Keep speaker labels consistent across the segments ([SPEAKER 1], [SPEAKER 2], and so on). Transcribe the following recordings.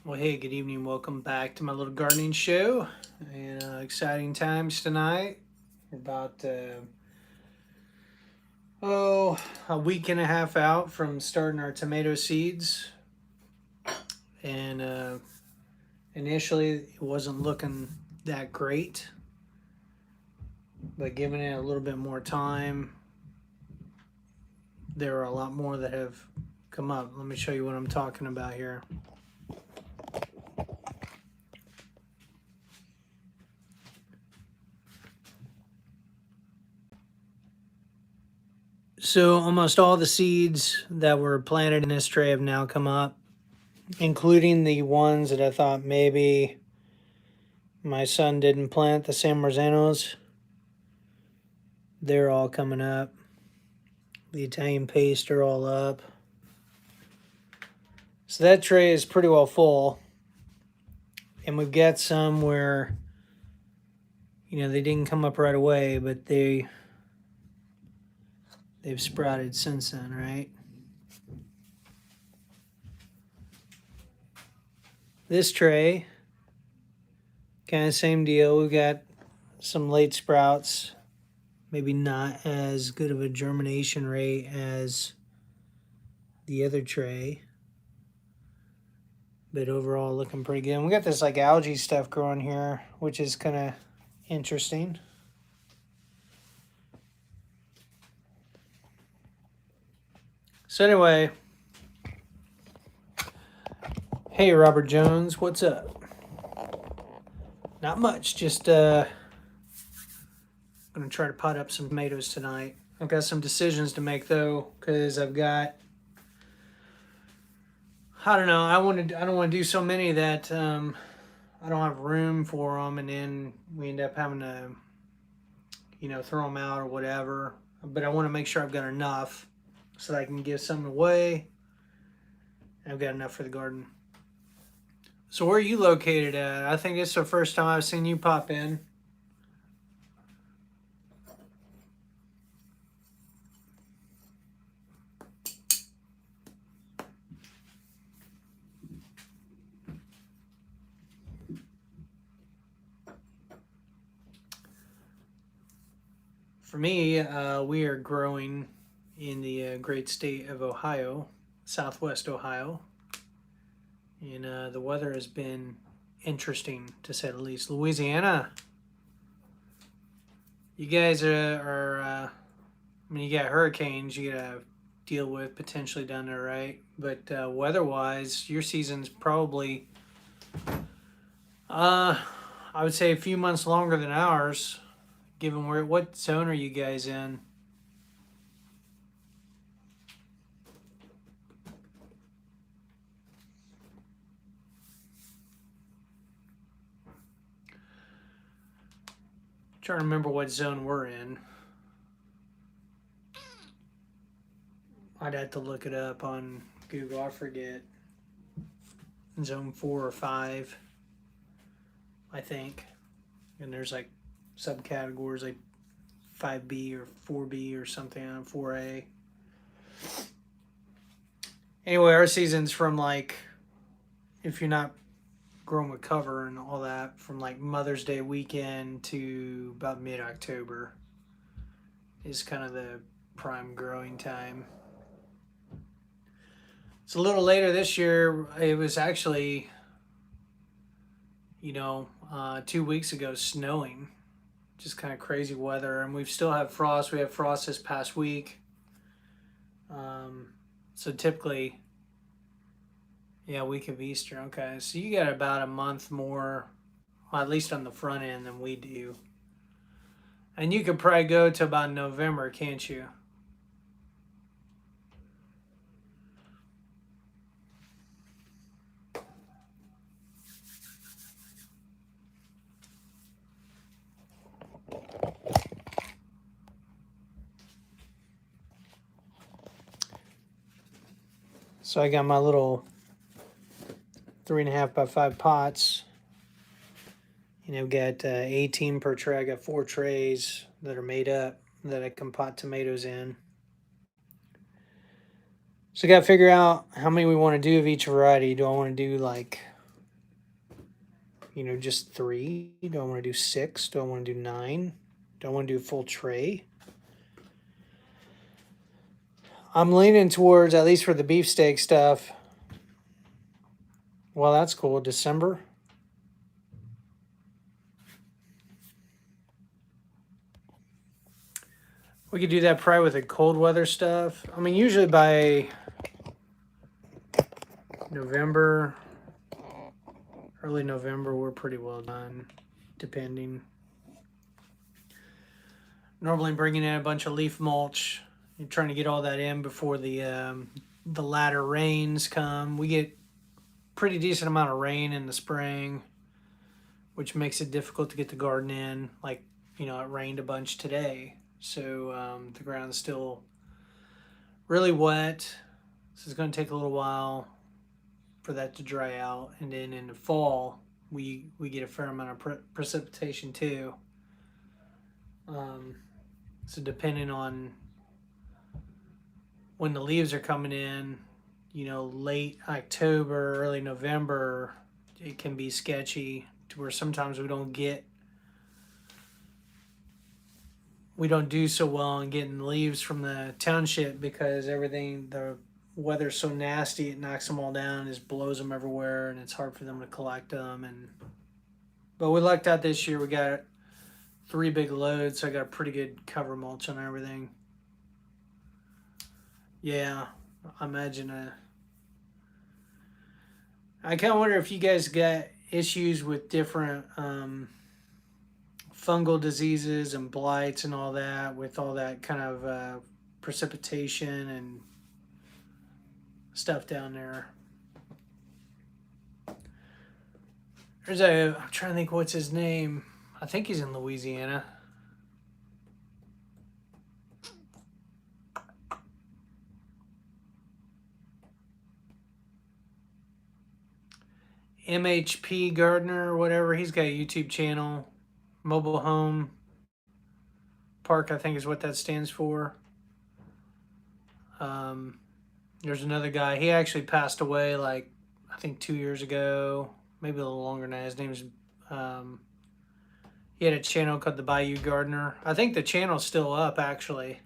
[SPEAKER 1] Well, hey, good evening. Welcome back to my little gardening show. And exciting times tonight. We're about a week and a half out from starting our tomato seeds. And initially, it wasn't looking that great, but giving it a little bit more time, there are a lot more that have come up. Let me show you what I'm talking about here. So almost all the seeds that were planted in this tray have now come up, including the ones that I thought maybe my son didn't plant, the San Marzanos. They're all coming up. The Italian paste are all up. So that tray is pretty well full. And we've got some where, they didn't come up right away, but they've sprouted since then, right? This tray, kind of same deal. We've got some late sprouts, maybe not as good of a germination rate as the other tray, but overall looking pretty good. And we got this like algae stuff growing here, which is kind of interesting. So anyway, hey Robert Jones, what's up? Not much, just gonna try to pot up some tomatoes tonight. I've got some decisions to make though, because I don't know, I don't want to do so many that I don't have room for them, and then we end up having to throw them out or whatever. But I want to make sure I've got enough so that I can give some away. And I've got enough for the garden. So where are you located at? I think it's the first time I've seen you pop in. For me, we are growing in the great state of Ohio, Southwest Ohio. And the weather has been interesting, to say the least. Louisiana, you guys you got hurricanes you gotta deal with potentially down there, right? But weather-wise, your season's probably, I would say, a few months longer than ours, given what zone are you guys in? Trying to remember what zone we're in. I'd have to look it up on Google. I forget. Zone 4 or 5, I think. And there's like subcategories like 5B or 4B or something on 4A. Anyway, our season's from like, if you're not growing with cover and all that, from like Mother's Day weekend to about mid-October is kind of the prime growing time. It's a little later this year. It was actually, 2 weeks ago snowing. Just kind of crazy weather. And we've still had frost. We had frost this past week. So typically, yeah, week of Easter. Okay. So you got about a month more, well, at least on the front end, than we do. And you could probably go to about November, can't you? So I got my little 3.5 by 5 pots. I've got 18 per tray. I got 4 trays that are made up that I can pot tomatoes in. So I got to figure out how many we want to do of each variety. Do I want to do like just 3? Do I want to do 6? Do I want to do 9? Do I want to do a full tray? I'm leaning towards, at least for the beefsteak stuff. Well, that's cool. December. We could do that probably with the cold weather stuff. I mean, usually by November, early November, we're pretty well done, depending. Normally bringing in a bunch of leaf mulch. You're trying to get all that in before the latter rains come. We get pretty decent amount of rain in the spring, which makes it difficult to get the garden in. Like, it rained a bunch today. So the ground's still really wet. This is going to take a little while for that to dry out. And then in the fall, we get a fair amount of precipitation too. So depending on when the leaves are coming in, late October, early November, it can be sketchy to where sometimes we don't do so well in getting leaves from the township because the weather's so nasty, it knocks them all down, just blows them everywhere, and it's hard for them to collect them. But we lucked out this year. We got 3 big loads, so I got a pretty good cover mulch on everything. Yeah, I imagine I kind of wonder if you guys got issues with different fungal diseases and blights and all that, with all that kind of precipitation and stuff down there. I'm trying to think what's his name. I think he's in Louisiana. MHP Gardener or whatever. He's got a YouTube channel. Mobile Home Park, I think is what that stands for. There's another guy. He actually passed away I think 2 years ago, maybe a little longer than that. His name's he had a channel called the Bayou Gardener. I think the channel's still up, actually.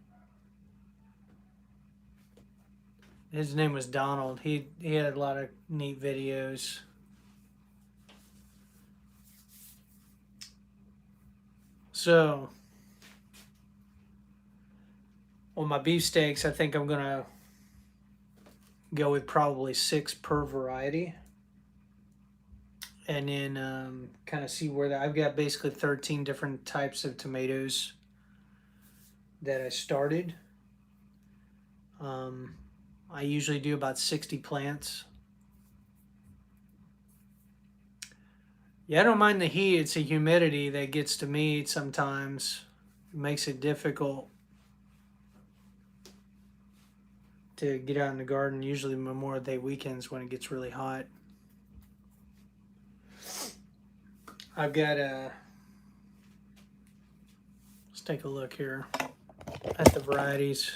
[SPEAKER 1] His name was Donald. He had a lot of neat videos. So, on my beefsteaks, I think I'm going to go with probably 6 per variety. And then kind of see where I've got basically 13 different types of tomatoes that I started. I usually do about 60 plants. Yeah, I don't mind the heat. It's the humidity that gets to me sometimes. It makes it difficult to get out in the garden, usually Memorial Day weekends when it gets really hot. I've got let's take a look here at the varieties.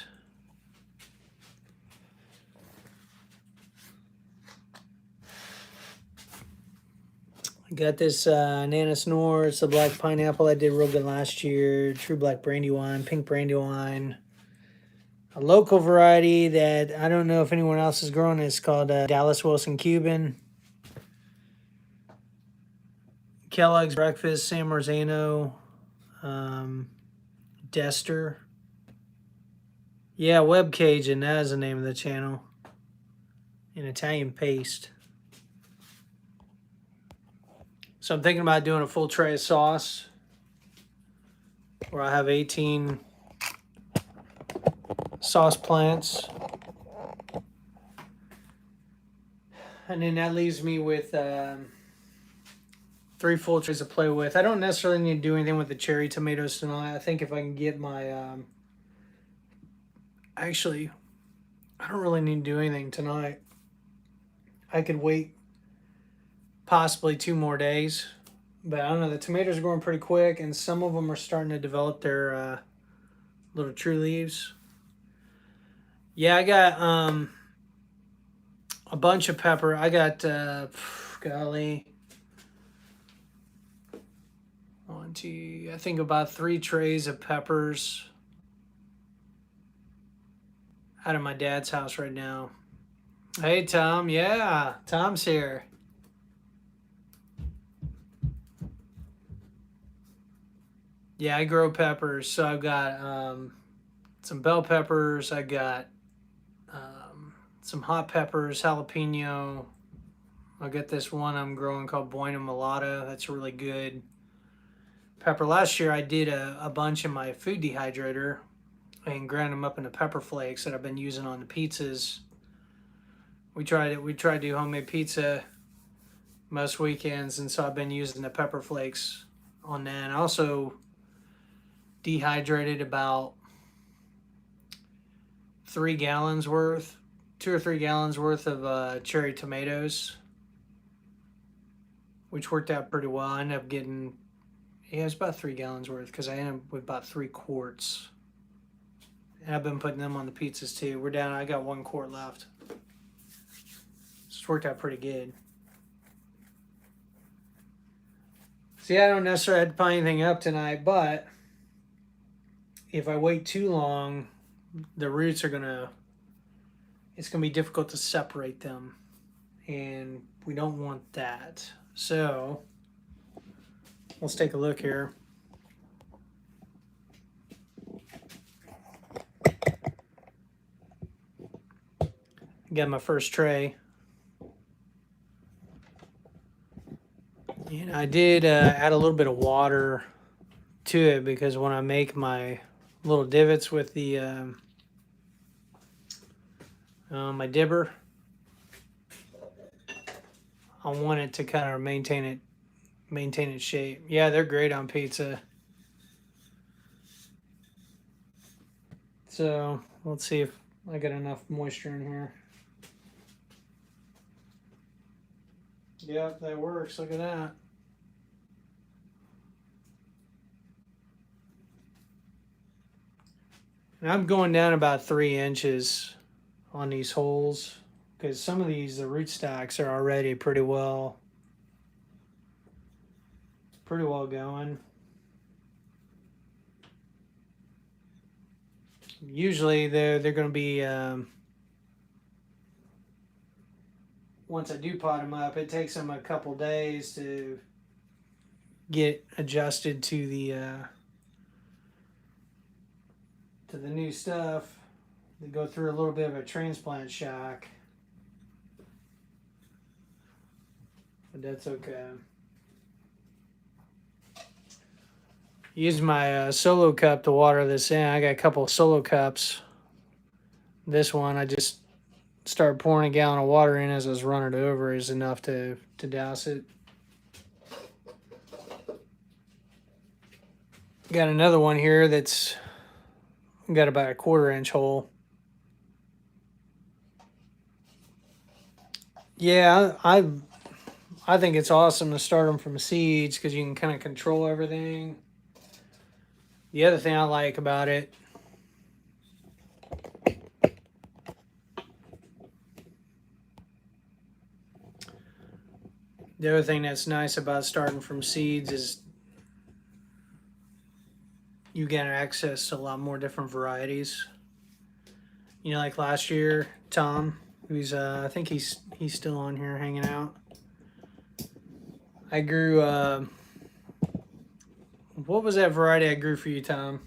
[SPEAKER 1] I got this Nana Snore. It's the black pineapple. I did real good last year. True Black Brandywine, Pink Brandywine. A local variety that I don't know if anyone else is growing. It's called Dallas Wilson Cuban. Kellogg's Breakfast, San Marzano, Dester. Yeah, Web Cajun, that is the name of the channel. In Italian paste. So I'm thinking about doing a full tray of sauce where I have 18 sauce plants. And then that leaves me with 3 full trays to play with. I don't necessarily need to do anything with the cherry tomatoes tonight. I think if I can get my... actually, I don't really need to do anything tonight. I could wait possibly 2 more days. But I don't know, the tomatoes are growing pretty quick, and some of them are starting to develop their little true leaves. Yeah, I got a bunch of pepper. I got, golly, I think about 3 trays of peppers out of my dad's house right now. Hey, Tom. Yeah, Tom's here. Yeah, I grow peppers. So I've got some bell peppers. I got some hot peppers, jalapeno. I'll get this one I'm growing called Buena Mulata. That's really good pepper. Last year I did a bunch in my food dehydrator and ground them up into pepper flakes that I've been using on the pizzas. We tried to do homemade pizza most weekends, and so I've been using the pepper flakes on that. And I also dehydrated about 3 gallons worth, 2 or 3 gallons worth of cherry tomatoes, which worked out pretty well. I ended up getting, yeah, it was about 3 gallons worth because I ended up with about 3 quarts. And I've been putting them on the pizzas too. We're down, I got 1 quart left. It's worked out pretty good. See, I don't necessarily have to put anything up tonight, but if I wait too long, the roots are it's gonna be difficult to separate them, and we don't want that. So let's take a look here. Got my first tray. And I did add a little bit of water to it because when I make my little divots with the my dibber, I want it to kind of maintain its shape. Yeah, they're great on pizza. So let's see if I got enough moisture in here. Yep, that works. Look at that. And I'm going down about 3 inches on these holes because some of these, the root stocks are already pretty well going. Usually they're going to be, once I do pot them up, it takes them a couple days to get adjusted to the new stuff. They go through a little bit of a transplant shock, but that's okay. Use my solo cup to water this in. I got a couple of solo cups. This one, I just started pouring a gallon of water in as I was running it over is enough to douse it. Got another one here that's got about a 1/4 inch hole. Yeah, I think it's awesome to start them from seeds because you can kind of control everything. The other thing I like about it, the other thing that's nice about starting from seeds is you get access to a lot more different varieties. You know, like last year, Tom, who's I think he's still on here hanging out. I grew what was that variety I grew for you, Tom?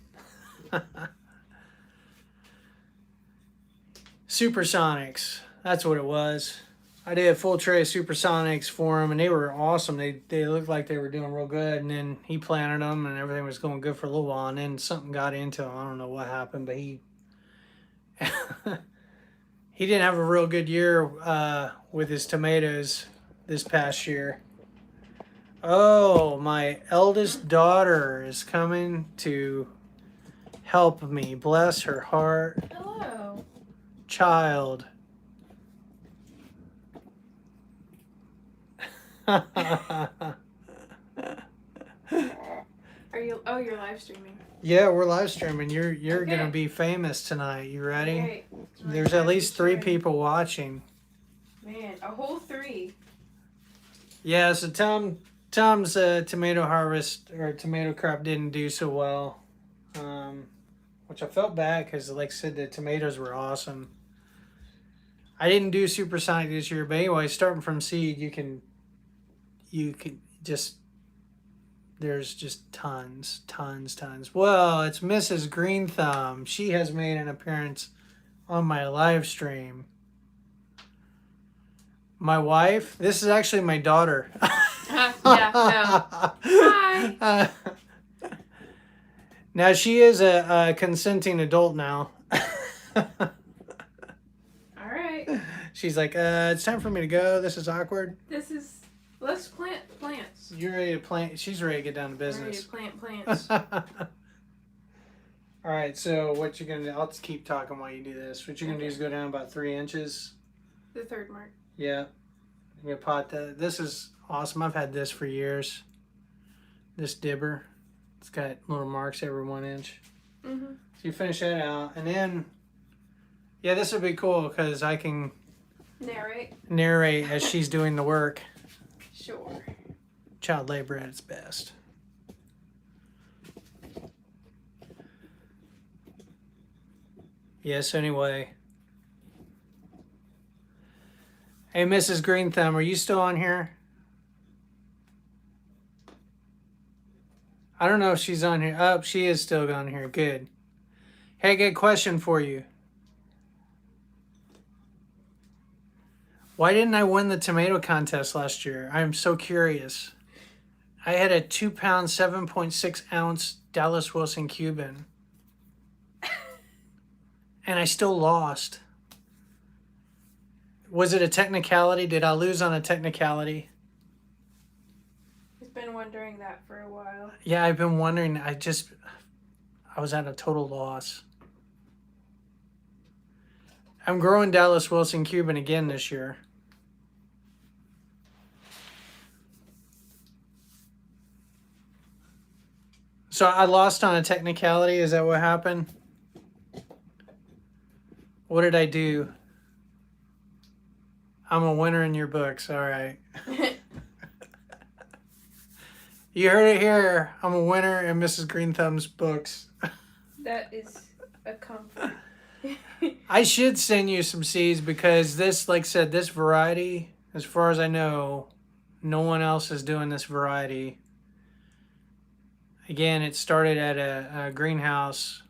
[SPEAKER 1] Supersonics. That's what it was. I did a full tray of Supersonics for him, and they were awesome. They looked like they were doing real good, and then he planted them, and everything was going good for a little while, and then something got into him. I don't know what happened, but he he didn't have a real good year with his tomatoes this past year. Oh, my eldest daughter is coming to help me. Bless her heart.
[SPEAKER 2] Hello.
[SPEAKER 1] Child.
[SPEAKER 2] Are you? Oh, you're live streaming.
[SPEAKER 1] Yeah, we're live streaming. You're
[SPEAKER 2] Okay.
[SPEAKER 1] gonna be famous tonight. You ready?
[SPEAKER 2] Okay.
[SPEAKER 1] There's at least 3 people watching.
[SPEAKER 2] Man, a whole 3.
[SPEAKER 1] Yeah, so Tom Tom's tomato harvest or tomato crop didn't do so well, which I felt bad because, like I said, the tomatoes were awesome. I didn't do supersonic this year, but anyway, starting from seed, you can just there's just tons. Well, it's Mrs. Green Thumb. She has made an appearance on my live stream. My wife. This is actually my daughter.
[SPEAKER 2] Yeah, no. Hi.
[SPEAKER 1] Now she is a consenting adult now.
[SPEAKER 2] All right.
[SPEAKER 1] She's like, it's time for me to go. This is awkward.
[SPEAKER 2] Let's plant plants.
[SPEAKER 1] You ready to plant? She's ready to get down to
[SPEAKER 2] Ready
[SPEAKER 1] business.
[SPEAKER 2] to plant plants.
[SPEAKER 1] All right. So what you're gonna do? I'll just keep talking while you do this. What you're gonna do is go down about 3 inches.
[SPEAKER 2] The third mark.
[SPEAKER 1] Yeah. You pot that. This is awesome. I've had this for years. This dibber. It's got little marks every 1 inch.
[SPEAKER 2] Mm-hmm.
[SPEAKER 1] So you finish that out, and then, yeah, this would be cool because I can narrate as she's doing the work.
[SPEAKER 2] Sure.
[SPEAKER 1] Child labor at its best. Yes, anyway. Hey, Mrs. Green Thumb, are you still on here? I don't know if she's on here. Oh, she is still on here. Good. Hey, good question for you. Why didn't I win the tomato contest last year? I'm so curious. I had a 2 pound, 7.6 ounce Dallas Wilson Cuban. And I still lost. Was it a technicality? Did I lose on a technicality?
[SPEAKER 2] He's been wondering that for a while.
[SPEAKER 1] Yeah, I've been wondering. I was at a total loss. I'm growing Dallas Wilson Cuban again this year. So I lost on a technicality. Is that what happened? What did I do? I'm a winner in your books. All right. You heard it here. I'm a winner in Mrs. Green Thumb's books.
[SPEAKER 2] That is a comfort.
[SPEAKER 1] I should send you some seeds because this, like I said, this variety, as far as I know, no one else is doing this variety. Again, it started at a greenhouse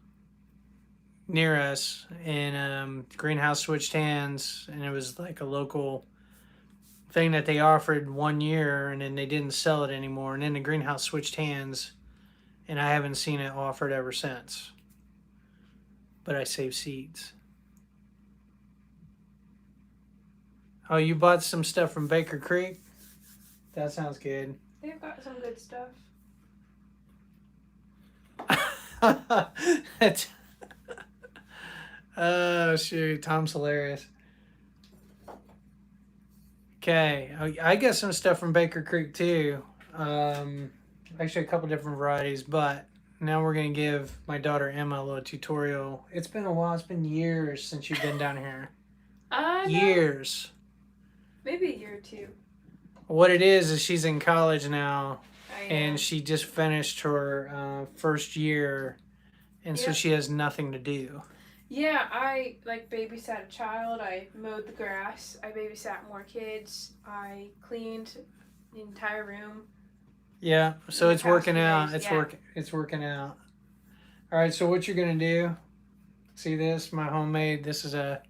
[SPEAKER 1] near us, and greenhouse switched hands, and it was like a local thing that they offered 1 year, and then they didn't sell it anymore, and then the greenhouse switched hands, and I haven't seen it offered ever since. But I saved seeds. Oh, you bought some stuff from Baker Creek? That sounds good.
[SPEAKER 2] They've got some good stuff.
[SPEAKER 1] Oh, shoot. Tom's hilarious. Okay. I got some stuff from Baker Creek, too. Actually, a couple different varieties, but now we're going to give my daughter Emma a little tutorial. It's been a while. It's been years since you've been down here. Years.
[SPEAKER 2] Maybe a year or two.
[SPEAKER 1] What it is she's in college now,
[SPEAKER 2] I know.
[SPEAKER 1] and she just finished her first year, and so
[SPEAKER 2] Yep.
[SPEAKER 1] she has nothing to do.
[SPEAKER 2] Yeah, I babysat a child. I mowed the grass. I babysat more kids. I cleaned the entire room.
[SPEAKER 1] Yeah, so
[SPEAKER 2] In the
[SPEAKER 1] it's
[SPEAKER 2] past
[SPEAKER 1] working
[SPEAKER 2] few
[SPEAKER 1] out.
[SPEAKER 2] days,
[SPEAKER 1] It's working out. All right, so what you're gonna do? See this? My homemade. This is a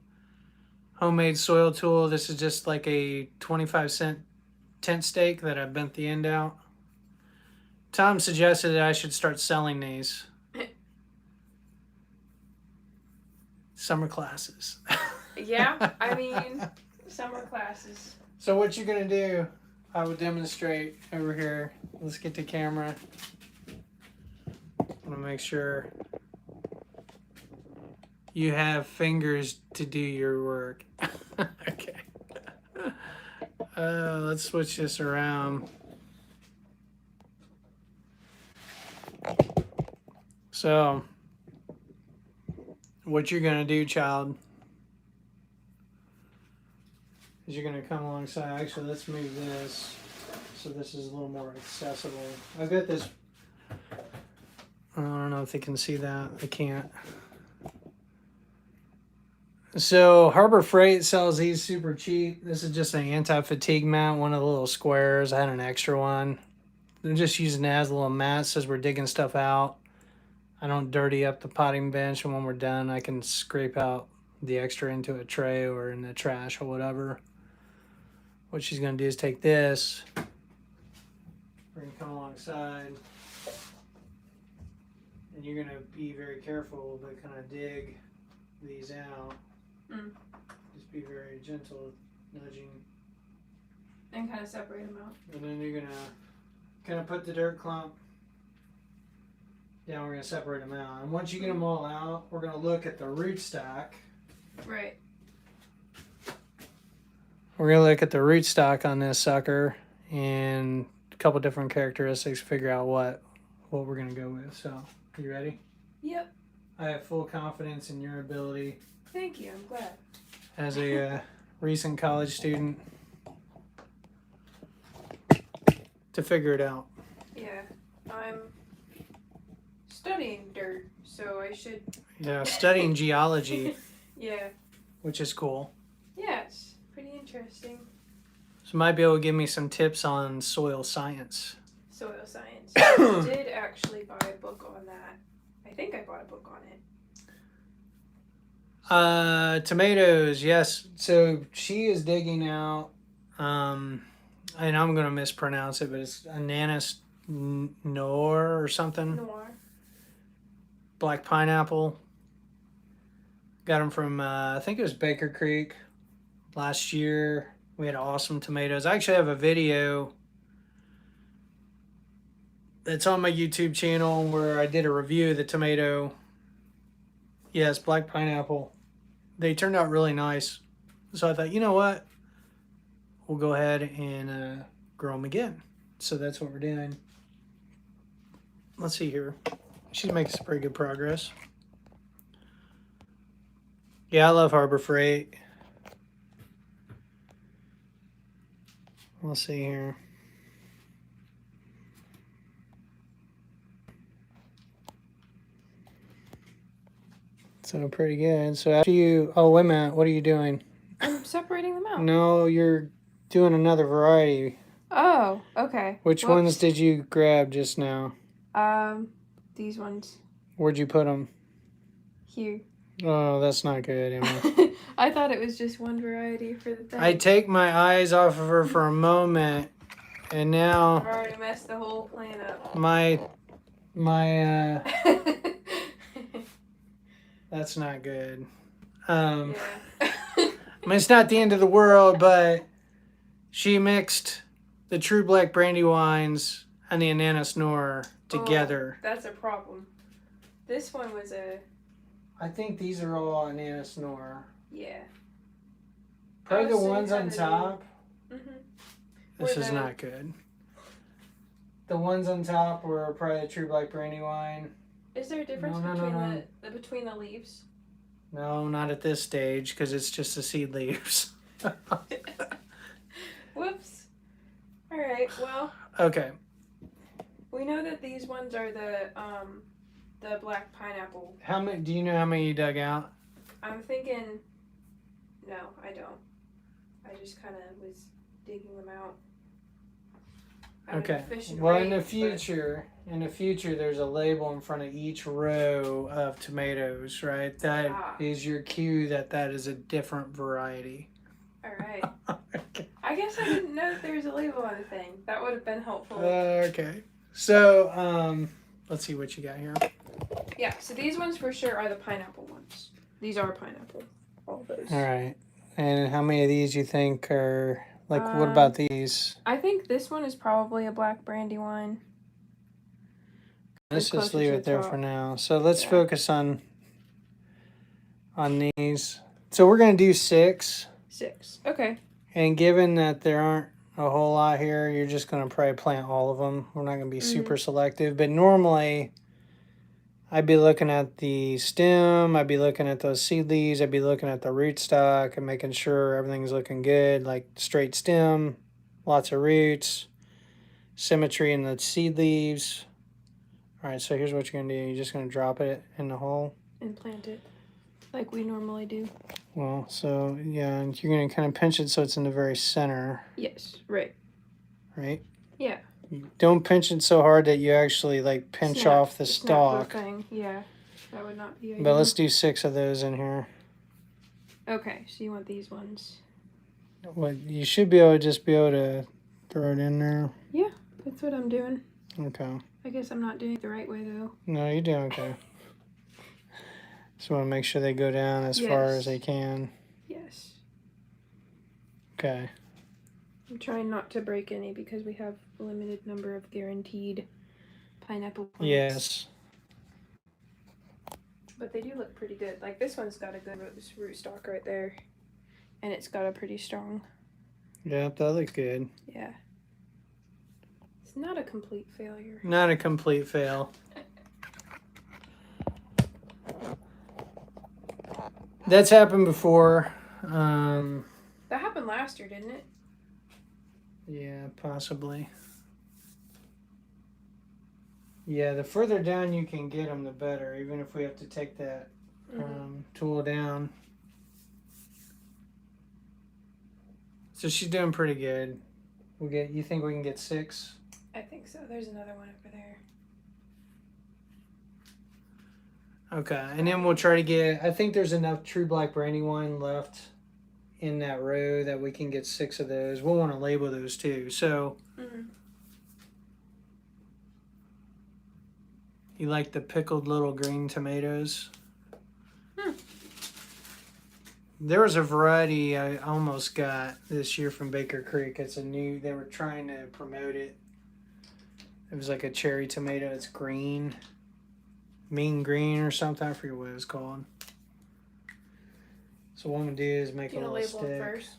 [SPEAKER 1] homemade soil tool. This is just like a 25-cent tent stake that I bent the end out. Tom suggested that I should start selling these. Summer classes.
[SPEAKER 2] Yeah, I mean, summer classes.
[SPEAKER 1] So what you're gonna do? I will demonstrate over here. Let's get the camera. I want to make sure you have fingers to do your work. Okay. Let's switch this around. So, what you're gonna do, child, is you're gonna come alongside. Actually, let's move this so so this is a little more accessible. I've got this. I don't know if they can see that. I can't. So Harbor Freight sells these super cheap. This is just an anti-fatigue mat, one of the little squares. I had an extra one. I'm just using it as a little mat. It says we're digging stuff out. I don't dirty up the potting bench, and when we're done, I can scrape out the extra into a tray or in the trash or whatever. What she's going to do is take this. We're going to come alongside. And you're going to be very careful to kind of dig these out. Just be very gentle, nudging.
[SPEAKER 2] And kind of separate them out.
[SPEAKER 1] And then you're going to kind of put the dirt clump down. We're going to separate them out. And once you get them all out, we're going to look at the rootstock.
[SPEAKER 2] Right.
[SPEAKER 1] We're going to look at the rootstock on this sucker and a couple different characteristics, figure out what we're going to go with. So, you ready?
[SPEAKER 2] Yep.
[SPEAKER 1] I have full confidence in your ability.
[SPEAKER 2] Thank you. I'm glad.
[SPEAKER 1] As a recent college student to figure it out.
[SPEAKER 2] Yeah. I'm studying dirt, so I should.
[SPEAKER 1] Yeah, studying geology,
[SPEAKER 2] Yeah.
[SPEAKER 1] which is cool.
[SPEAKER 2] Yeah, it's pretty interesting.
[SPEAKER 1] So you might be able to give me some tips on soil science.
[SPEAKER 2] Soil science. I did actually buy a book on that. I think I bought a book on it.
[SPEAKER 1] Tomatoes, yes. So she is digging out, and I'm going to mispronounce it, but it's Ananas Noor or something.
[SPEAKER 2] Noir.
[SPEAKER 1] Black pineapple. Got them from, I think it was Baker Creek last year. We had awesome tomatoes. I actually have a video that's on my YouTube channel where I did a review of the tomato. Yes, black pineapple. They turned out really nice. So I thought, you know what? We'll go ahead and grow them again. So that's what we're doing. Let's see here. She's making some pretty good progress. Yeah, I love Harbor Freight. Let's see here. So pretty good. So after you, oh wait a minute, what are you doing?
[SPEAKER 2] I'm separating them out.
[SPEAKER 1] No, you're doing another variety.
[SPEAKER 2] Oh, okay.
[SPEAKER 1] Which
[SPEAKER 2] Whoops.
[SPEAKER 1] ones did you grab just now?
[SPEAKER 2] These ones
[SPEAKER 1] Where'd you put them?
[SPEAKER 2] here.
[SPEAKER 1] Oh, that's not good, Emma.
[SPEAKER 2] I thought it was just one variety for the thing.
[SPEAKER 1] I take my eyes off of her for a moment, and
[SPEAKER 2] I've
[SPEAKER 1] now
[SPEAKER 2] already messed the whole plan up.
[SPEAKER 1] my that's not good.
[SPEAKER 2] Yeah.
[SPEAKER 1] I mean, it's not the end of the world, but she mixed the True Black brandy wines and the Ananas Noir together.
[SPEAKER 2] Oh, that's a problem. This one was a
[SPEAKER 1] I think these are all Ananas Noir.
[SPEAKER 2] yeah.
[SPEAKER 1] Probably the
[SPEAKER 2] Oh, so you
[SPEAKER 1] ones on
[SPEAKER 2] kinda
[SPEAKER 1] top.
[SPEAKER 2] Mhm.
[SPEAKER 1] This
[SPEAKER 2] Were
[SPEAKER 1] is
[SPEAKER 2] the-
[SPEAKER 1] not good. The ones on top were probably the True Black brandy wine.
[SPEAKER 2] Is there a difference
[SPEAKER 1] No,
[SPEAKER 2] between the leaves?
[SPEAKER 1] No, not at this stage, because it's just the seed leaves.
[SPEAKER 2] Whoops. All right. Well,
[SPEAKER 1] Okay.
[SPEAKER 2] we know that these ones are the black pineapple.
[SPEAKER 1] How many? Do you know how many you dug out?
[SPEAKER 2] I'm thinking. No, I don't. I just kind of was digging them out.
[SPEAKER 1] Okay. Well, in the future, there's a label in front of each row of tomatoes, right? That is your cue that is a different variety.
[SPEAKER 2] All right.
[SPEAKER 1] Okay.
[SPEAKER 2] I guess I didn't know that there was a label on the thing. That would have been helpful.
[SPEAKER 1] Okay. So, let's see what you got here.
[SPEAKER 2] Yeah. So these ones for sure are the pineapple ones. These are pineapple. All those.
[SPEAKER 1] All right. And how many of these you think are like? What about these?
[SPEAKER 2] I think this one is probably a black brandy wine.
[SPEAKER 1] Let's just
[SPEAKER 2] closer
[SPEAKER 1] leave
[SPEAKER 2] to
[SPEAKER 1] it
[SPEAKER 2] the
[SPEAKER 1] there
[SPEAKER 2] top.
[SPEAKER 1] for now. So let's
[SPEAKER 2] Yeah.
[SPEAKER 1] focus on these. So we're gonna do 6,
[SPEAKER 2] 6. Okay.
[SPEAKER 1] and given that there aren't a whole lot here, you're just gonna probably plant all of them. We're not gonna be super selective, but normally I'd be looking at the stem, I'd be looking at those seed leaves, I'd be looking at the rootstock and making sure everything's looking good, like straight stem, lots of roots. symmetry in the seed leaves. All right, so here's what you're gonna do. You're just gonna drop it in the hole.
[SPEAKER 2] And plant it like we normally do.
[SPEAKER 1] Well, so yeah, and you're gonna kind of pinch it so it's in the very center,
[SPEAKER 2] Yes, right.
[SPEAKER 1] right?
[SPEAKER 2] Yeah.
[SPEAKER 1] You don't pinch it so hard that you actually like pinch
[SPEAKER 2] Snap.
[SPEAKER 1] off the
[SPEAKER 2] Snap
[SPEAKER 1] stalk.
[SPEAKER 2] thing. Yeah, that would not be ideal.
[SPEAKER 1] But let's do 6 of those in here.
[SPEAKER 2] Okay, so you want these ones.
[SPEAKER 1] Well, you should be able to just be able to throw it in there.
[SPEAKER 2] Yeah, that's what I'm doing.
[SPEAKER 1] Okay.
[SPEAKER 2] I guess I'm not doing it the right way though.
[SPEAKER 1] No, you're doing okay. Just want to make sure they go down as far as they can.
[SPEAKER 2] Yes.
[SPEAKER 1] Okay.
[SPEAKER 2] I'm trying not to break any because we have a limited number of guaranteed pineapple plants.
[SPEAKER 1] Yes.
[SPEAKER 2] But they do look pretty good. Like this one's got a good root stock right there. And it's got a pretty strong.
[SPEAKER 1] Yep, that looks good.
[SPEAKER 2] Yeah. It's not a complete failure.
[SPEAKER 1] Not a complete fail. That's happened before.
[SPEAKER 2] That happened last year, didn't it?
[SPEAKER 1] Yeah, possibly. Yeah, the further down you can get them, the better. Even if we have to take that tool down. So she's doing pretty good. You think we can get 6?
[SPEAKER 2] I think so. There's another one over there.
[SPEAKER 1] Okay, and then we'll try to get. I think there's enough True Black Brandywine left in that row that we can get 6 of those. We'll want to label those too. So. You like the pickled little green tomatoes? There was a variety I almost got this year from Baker Creek. It's a new, they were trying to promote it. It was like a cherry tomato. It's green. Mean green or something. I forget what it was called. So what I'm going to do is make a little
[SPEAKER 2] label
[SPEAKER 1] stick.
[SPEAKER 2] them first?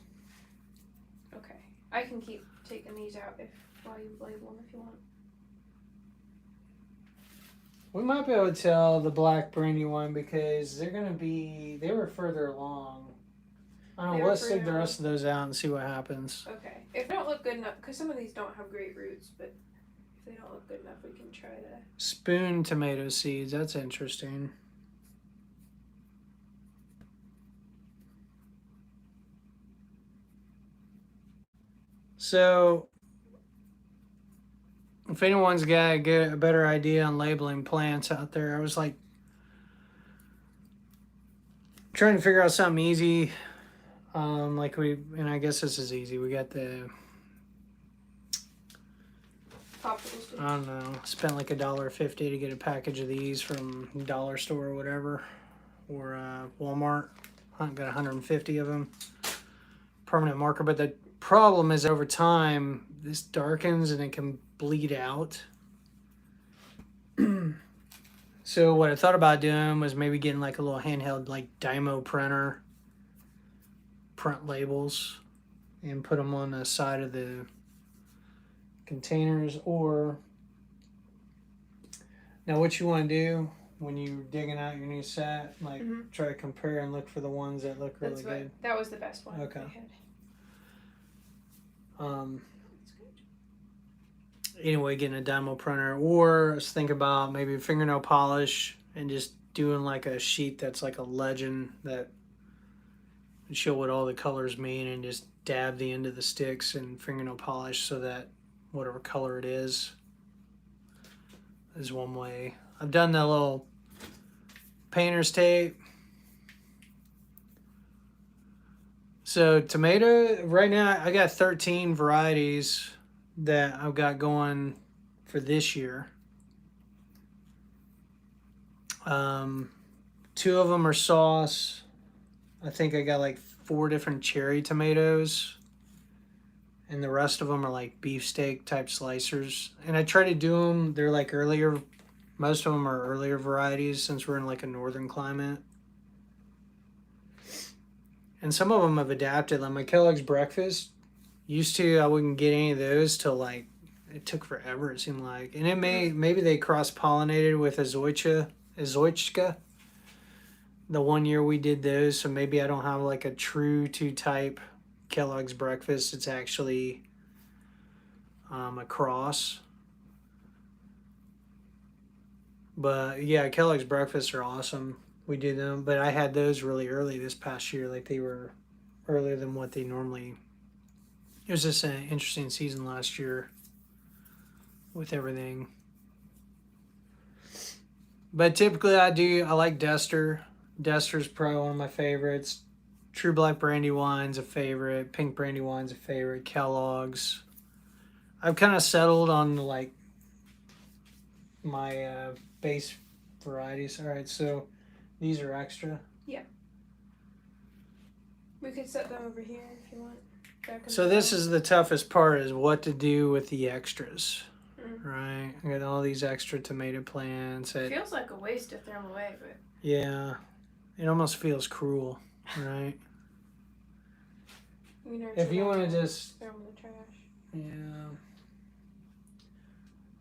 [SPEAKER 2] Okay. I can keep taking these out while you label them if you want.
[SPEAKER 1] We might be able to tell the Black Brandywine because they were further along. I don't know, let's stick the rest of those out and see what happens.
[SPEAKER 2] Okay. If they don't look good enough, because some of these don't have great roots, but if they don't look good enough, we can try to.
[SPEAKER 1] Spoon tomato seeds, that's interesting. So, if anyone's got a better idea on labeling plants out there, I was like trying to figure out something easy. And I guess this is easy. We got the
[SPEAKER 2] Popsicles.
[SPEAKER 1] I don't know. Spent like $1.50 to get a package of these from Dollar Store or whatever, or Walmart. I got 150 of them. Permanent marker, but the problem is over time this darkens and it can bleed out. So what I thought about doing was maybe getting like a little handheld like Dymo printer, print labels, and put them on the side of the containers. Or now what you want to do when you're digging out your new set, like try to compare and look for the ones that look really good.
[SPEAKER 2] That was the best one.
[SPEAKER 1] Okay. Anyway, getting a Dymo printer, or let's think about maybe fingernail polish and just doing like a sheet that's like a legend that would show what all the colors mean, and just dab the end of the sticks in fingernail polish so that whatever color it is one way. I've done the little painter's tape. So tomato, right now I got 13 varieties that I've got going for this year. 2 of them are sauce. I think I got like 4 different cherry tomatoes, and the rest of them are like beefsteak type slicers. And I try to do them, they're like earlier, most of them are earlier varieties since we're in like a northern climate. And some of them have adapted. Like my Kellogg's breakfast, used to, I wouldn't get any of those till like, it took forever, it seemed like. And it maybe they cross-pollinated with Azoichka. The one year we did those, so maybe I don't have like a true 2 type Kellogg's breakfast. It's actually a cross. But yeah, Kellogg's breakfasts are awesome. We do them, but I had those really early this past year. Like they were earlier than what they normally. It was just an interesting season last year with everything. But typically, I like Dester. Dester's probably one of my favorites. True Black Brandywine's a favorite. Pink Brandywine's a favorite. Kellogg's. I've kind of settled on like my base varieties. All right, so these are extra.
[SPEAKER 2] We could set them over here if you want.
[SPEAKER 1] So this is the toughest part: is what to do with the extras. Right, I got all these extra tomato plants.
[SPEAKER 2] It feels like a waste to throw them away, but
[SPEAKER 1] yeah, it almost feels cruel, right? If you want to just
[SPEAKER 2] throw them in the trash.
[SPEAKER 1] Yeah,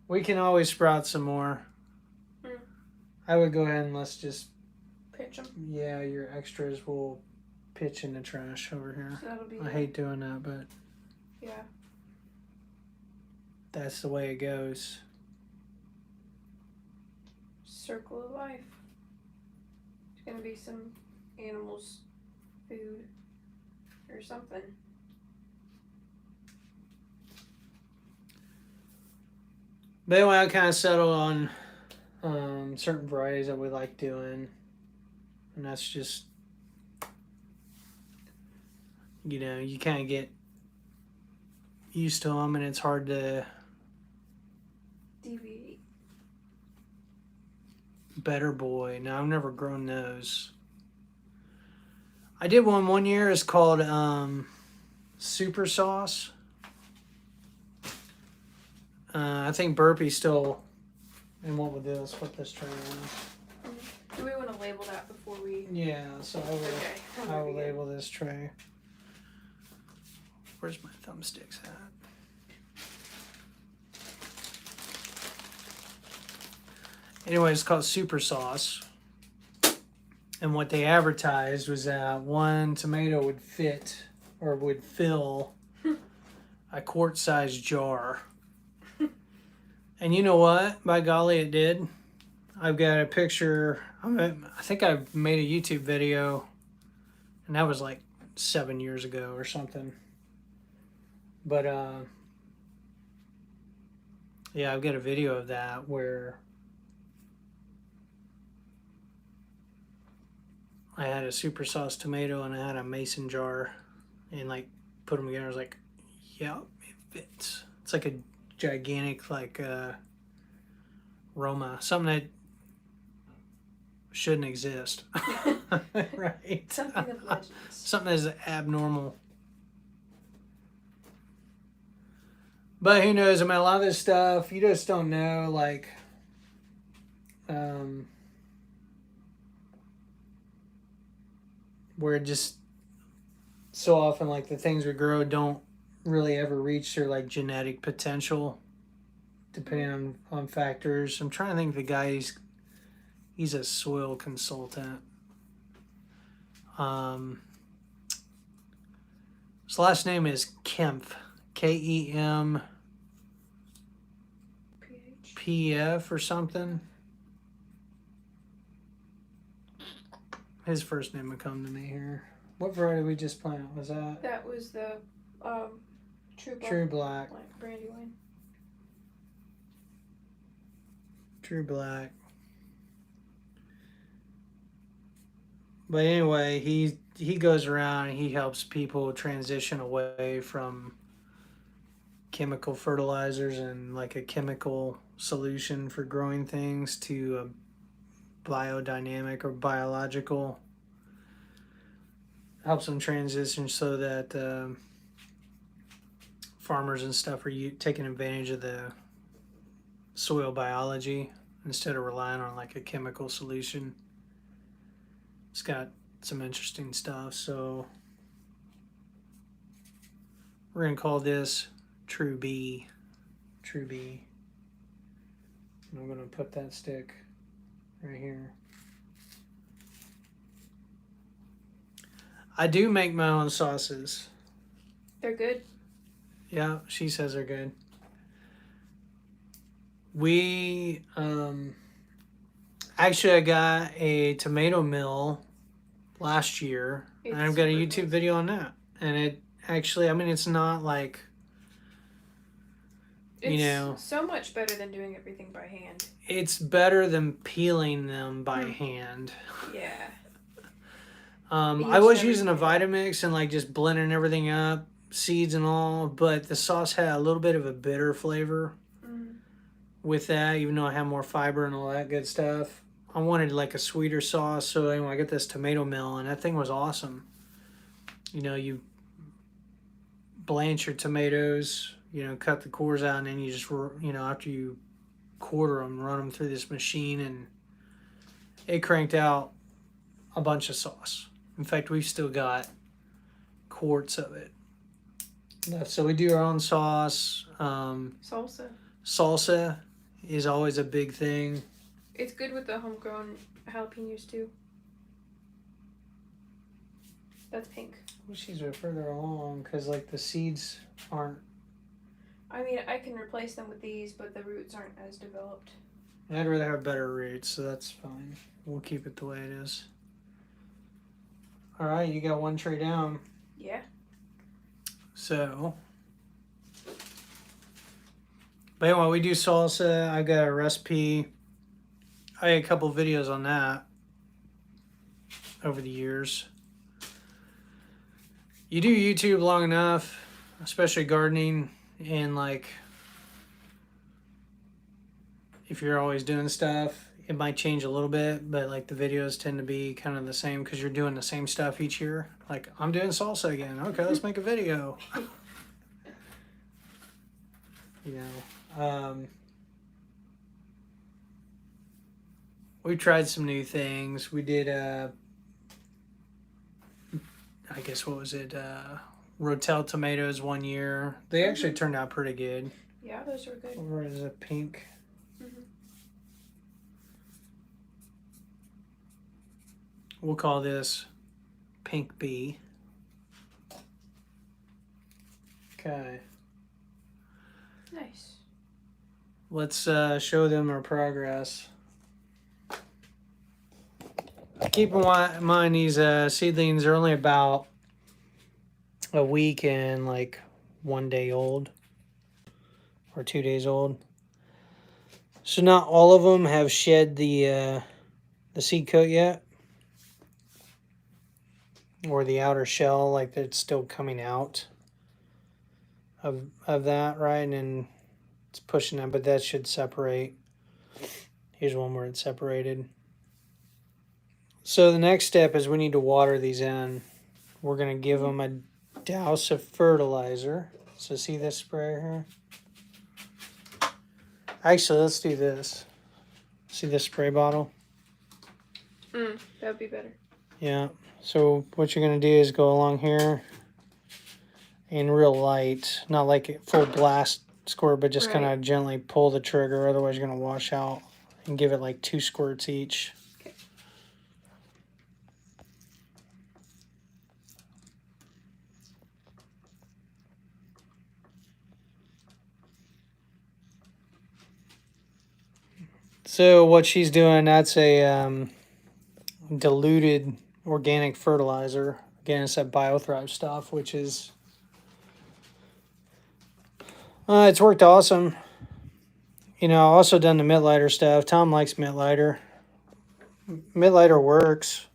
[SPEAKER 1] we can always sprout some more. I would go ahead and let's just
[SPEAKER 2] pitch them.
[SPEAKER 1] Yeah, your extras will pitch in the trash over here.
[SPEAKER 2] So that'll be.
[SPEAKER 1] I hate doing that, but
[SPEAKER 2] Yeah.
[SPEAKER 1] that's the way it goes.
[SPEAKER 2] Circle of life. It's gonna be some animals' food or something.
[SPEAKER 1] But anyway, I kind of settled on certain varieties that we like doing, and that's just, you kind of get used to them, and it's hard to
[SPEAKER 2] deviate.
[SPEAKER 1] Better Boy. Now I've never grown those. I did one year. It's called Super Sauce. I think Burpee's still. And what we'll do is flip this tray around.
[SPEAKER 2] Do we want to label that before we?
[SPEAKER 1] Yeah, so I will label this tray. Where's my thumbsticks at? Anyway, it's called Super Sauce. And what they advertised was that one tomato would fit or would fill a quart-sized jar. And you know what? By golly, it did. I've got a picture. I think I've made a YouTube video, and that was like 7 years ago or something. But yeah, I've got a video of that where I had a Super Sauce tomato and I had a mason jar, and like put them together. I was like, "Yep, it fits." It's like a gigantic Roma, something that shouldn't exist. Right?
[SPEAKER 2] Something of legends.
[SPEAKER 1] Something that's abnormal. But who knows? I mean, a lot of this stuff you just don't know. Like, where it just so often like the things we grow don't really ever reach their like genetic potential, depending on factors. I'm trying to think. The guy, he's a soil consultant. His last name is Kempf, KEM PF or something. His first name would come to me here. What variety did we just plant? Was that?
[SPEAKER 2] That was the
[SPEAKER 1] True Black.
[SPEAKER 2] Brandywine.
[SPEAKER 1] True Black. But anyway, he goes around and he helps people transition away from chemical fertilizers and like a chemical solution for growing things to a biodynamic or biological. Helps them transition so that farmers and stuff are taking advantage of the soil biology instead of relying on like a chemical solution. It's got some interesting stuff, so we're gonna call this True B. True B. And I'm gonna put that stick right here. I do make my own sauces.
[SPEAKER 2] They're good.
[SPEAKER 1] Yeah, she says they're good. We actually I got a tomato mill last year, and I've got a
[SPEAKER 2] super
[SPEAKER 1] YouTube
[SPEAKER 2] good.
[SPEAKER 1] video on that. And it actually, I mean, it's not like, you
[SPEAKER 2] It's
[SPEAKER 1] know,
[SPEAKER 2] so much better than doing everything by hand.
[SPEAKER 1] it's better than peeling them by
[SPEAKER 2] Hmm.
[SPEAKER 1] hand.
[SPEAKER 2] Yeah.
[SPEAKER 1] I
[SPEAKER 2] Each and
[SPEAKER 1] was
[SPEAKER 2] every
[SPEAKER 1] using a
[SPEAKER 2] potato.
[SPEAKER 1] Vitamix and like just blending everything up, seeds and all, but the sauce had a little bit of a bitter flavor
[SPEAKER 2] Mm.
[SPEAKER 1] with that, even though I had more fiber and all that good stuff. I wanted like a sweeter sauce, so anyway, I got this tomato mill, and that thing was awesome. You know, you blanch your tomatoes, you know, cut the cores out, and then you just, you know, after you quarter them, run them through this machine, and it cranked out a bunch of sauce. In fact, we've still got quarts of it. So we do our own sauce.
[SPEAKER 2] Salsa.
[SPEAKER 1] Salsa is always a big thing.
[SPEAKER 2] It's good with the homegrown jalapenos too. That's pink.
[SPEAKER 1] Wish these were further along because like the seeds aren't.
[SPEAKER 2] I mean, I can replace them with these, but the roots aren't as developed.
[SPEAKER 1] I'd rather have better roots, so that's fine. We'll keep it the way it is. All right, you got one tray down.
[SPEAKER 2] Yeah.
[SPEAKER 1] So, but anyway, we do salsa. I got a recipe. I had a couple videos on that over the years. You do YouTube long enough, especially gardening, and like if you're always doing stuff, it might change a little bit, but like the videos tend to be kind of the same because you're doing the same stuff each year. Like, I'm doing salsa again. Okay, let's make a video. You know, we tried some new things. We did, I guess, what was it? Rotel tomatoes one year. They actually turned out pretty good.
[SPEAKER 2] Yeah, those are good.
[SPEAKER 1] Or is it pink?
[SPEAKER 2] Mhm.
[SPEAKER 1] We'll call this Pink Bee. Okay.
[SPEAKER 2] Nice.
[SPEAKER 1] Let's show them our progress. Keep in mind these seedlings are only about a week and like 1 day old or 2 days old. So not all of them have shed the seed coat yet, or the outer shell, like it's still coming out of that, right? And then it's pushing that, but that should separate. Here's one where it's separated. So the next step is we need to water these in. We're going to give them a douse of fertilizer. So see this sprayer here? Actually, let's do this. See this spray bottle?
[SPEAKER 2] That would be better.
[SPEAKER 1] Yeah. So what you're going to do is go along here and real light, not like a full blast squirt, but just kind of gently pull the trigger. Otherwise, you're going to wash out, and give it like 2 squirts each.
[SPEAKER 2] Okay.
[SPEAKER 1] So what she's doing, that's a diluted organic fertilizer. Again, it's that BioThrive stuff, which is it's worked awesome. You know, I also done the Mittlighter stuff. Tom likes Mittlighter. Mittlighter works,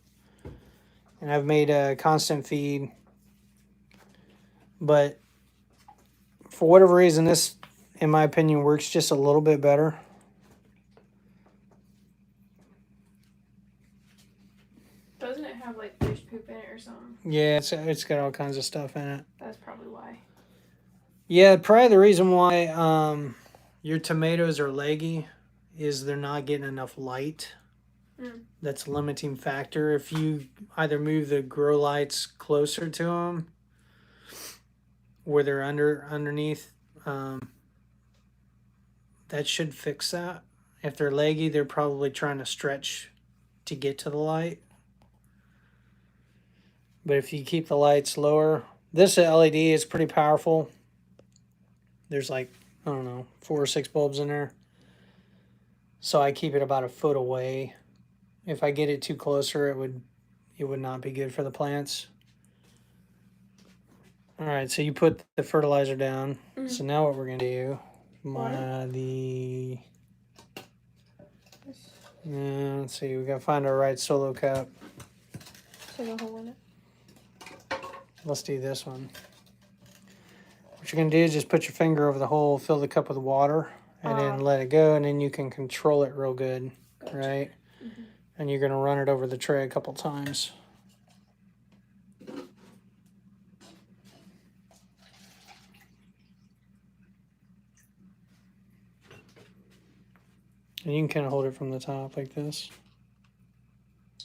[SPEAKER 1] and I've made a constant feed. But for whatever reason, this, in my opinion, works just a little bit better.
[SPEAKER 2] Doesn't it have like fish poop in it or something?
[SPEAKER 1] Yeah, it's got all kinds of stuff in it.
[SPEAKER 2] That's probably why.
[SPEAKER 1] Yeah, probably the reason why your tomatoes are leggy is they're not getting enough light. That's a limiting factor. If you either move the grow lights closer to them, where they're underneath, that should fix that. If they're leggy, they're probably trying to stretch to get to the light. But if you keep the lights lower, this LED is pretty powerful. There's like, I don't know, 4 or 6 bulbs in there. So I keep it about a foot away. If I get it too closer, it would not be good for the plants. All right, so you put the fertilizer down.
[SPEAKER 2] Mhm.
[SPEAKER 1] So now what we're gonna do?
[SPEAKER 2] Water?
[SPEAKER 1] Let's see. We gotta find our right solo cup.
[SPEAKER 2] So the hole in it.
[SPEAKER 1] Let's do this one. What you're gonna do is just put your finger over the hole, fill the cup with water, and then let it go, and then you can control it real good,
[SPEAKER 2] Gotcha.
[SPEAKER 1] right?
[SPEAKER 2] Mm-hmm.
[SPEAKER 1] And you're gonna run it over the tray a couple times. And you can kind of hold it from the top like this.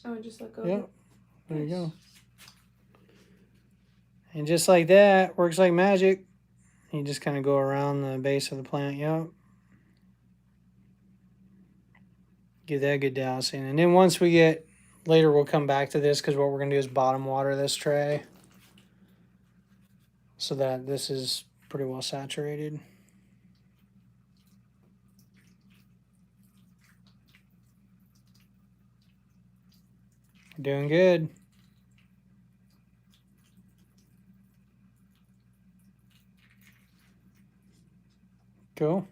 [SPEAKER 2] Oh, and just let go.
[SPEAKER 1] Yep. There you go. And just like that, works like magic. You just kind of go around the base of the plant. Yep. Give that a good dousing. And then once we get, later we'll come back to this because what we're going to do is bottom water this tray so that this is pretty well saturated. Doing good. Cool.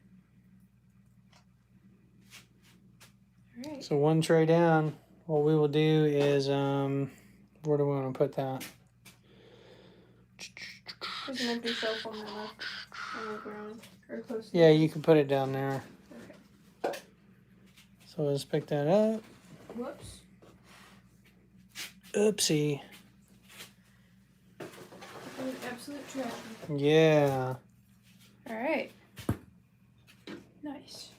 [SPEAKER 2] All right.
[SPEAKER 1] So one tray down. What we will do is, where do we want to put that?
[SPEAKER 2] There's an empty shelf on the left, on the ground, or close to
[SPEAKER 1] Yeah,
[SPEAKER 2] the
[SPEAKER 1] you can put it down there.
[SPEAKER 2] Okay.
[SPEAKER 1] So let's pick that up.
[SPEAKER 2] Whoops.
[SPEAKER 1] Oopsie.
[SPEAKER 2] Absolute treasure.
[SPEAKER 1] Yeah.
[SPEAKER 2] All right. Nice.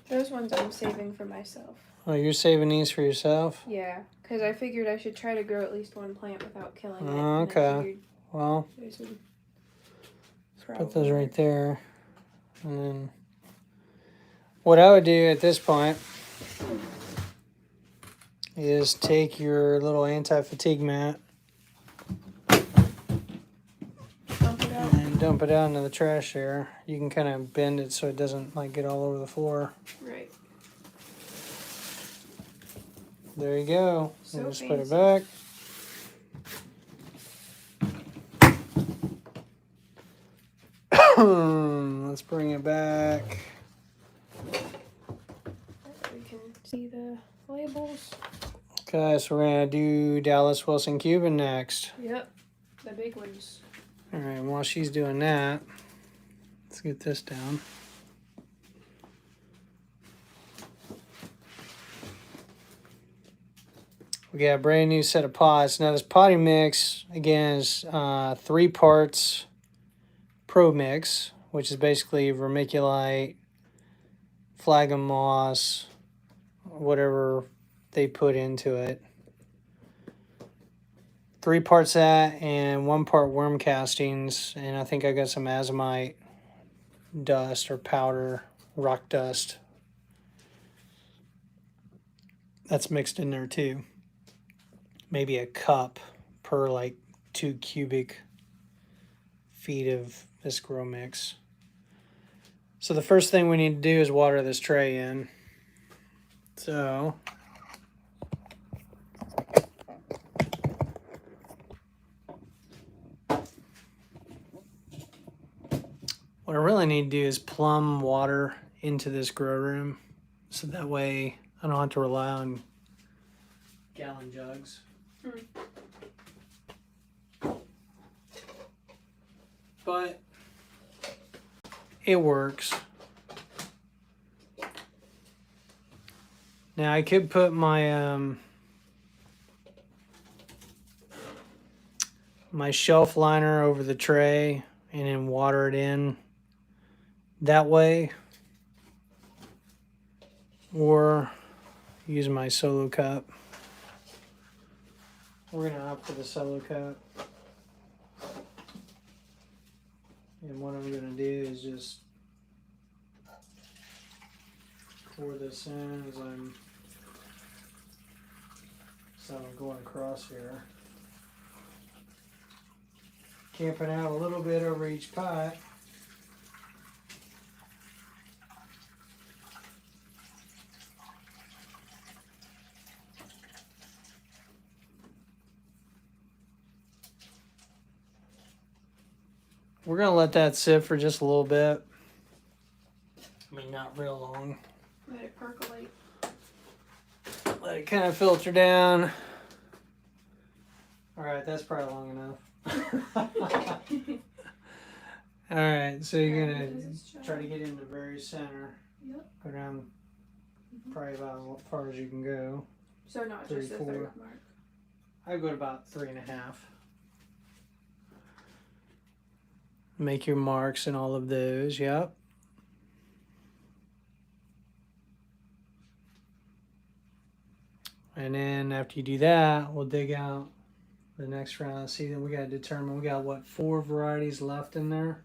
[SPEAKER 2] Those ones I'm saving for myself.
[SPEAKER 1] Oh, you're saving these for yourself?
[SPEAKER 2] Yeah, because I figured I should try to grow at least one plant without killing it.
[SPEAKER 1] Oh,
[SPEAKER 2] and I
[SPEAKER 1] okay.
[SPEAKER 2] figured
[SPEAKER 1] Well,
[SPEAKER 2] those would
[SPEAKER 1] put those
[SPEAKER 2] probably
[SPEAKER 1] right there. And then what I would do at this point is take your little anti-fatigue mat
[SPEAKER 2] dump it out.
[SPEAKER 1] and dump it out into the trash there. You can kind of bend it so it doesn't like get all over the floor.
[SPEAKER 2] Right.
[SPEAKER 1] There you go.
[SPEAKER 2] So
[SPEAKER 1] And just put it
[SPEAKER 2] fancy.
[SPEAKER 1] back. Let's bring it back.
[SPEAKER 2] We can see the labels.
[SPEAKER 1] Okay, so we're gonna do Dallas Wilson Cuban next.
[SPEAKER 2] Yep, the big ones.
[SPEAKER 1] All right, while she's doing that, let's get this down. We got a brand new set of pots. Now this potting mix, again, is 3 parts Pro Mix, which is basically vermiculite, phloem moss, whatever they put into it. 3 parts that and 1 part worm castings, and I think I got some azomite dust or powder, rock dust. That's mixed in there too. Maybe a cup per like 2 cubic feet of this grow mix. So the first thing we need to do is water this tray in. So what I really need to do is plumb water into this grow room so that way I don't have to rely on gallon jugs. But it works. Now I could put my my shelf liner over the tray and then water it in that way, or use my solo cup. We're gonna opt for the solo cup. And what I'm gonna do is just pour this in as I'm going across here. Camping out a little bit over each pot. we're gonna let that sit for just a little bit. I mean, not real long.
[SPEAKER 2] Let it percolate.
[SPEAKER 1] Let it kind of filter down. All right, that's probably long enough. All right, so you're gonna try to get in the very center.
[SPEAKER 2] Yep.
[SPEAKER 1] Go down probably about as far as you can go.
[SPEAKER 2] So not
[SPEAKER 1] 3,
[SPEAKER 2] just the
[SPEAKER 1] 4.
[SPEAKER 2] third mark.
[SPEAKER 1] I go to about 3.5. Make your marks in all of those. Yep. And then after you do that, we'll dig out the next round. See, then we got to determine, we got what, 4 varieties left in there?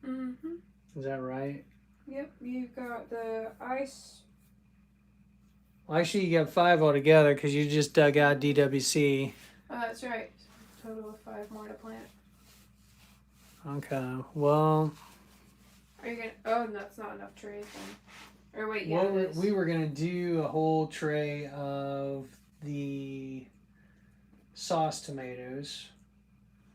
[SPEAKER 2] Mm-hmm.
[SPEAKER 1] Is that right?
[SPEAKER 2] Yep, you've got the ice.
[SPEAKER 1] Well, actually, you got 5 altogether because you just dug out DWC.
[SPEAKER 2] Oh, that's right. Total of 5 more to plant.
[SPEAKER 1] Okay, well,
[SPEAKER 2] Are you gonna? Oh, that's not enough trays then. Or wait, yeah,
[SPEAKER 1] what
[SPEAKER 2] it is.
[SPEAKER 1] we were going to do a whole tray of the sauce tomatoes.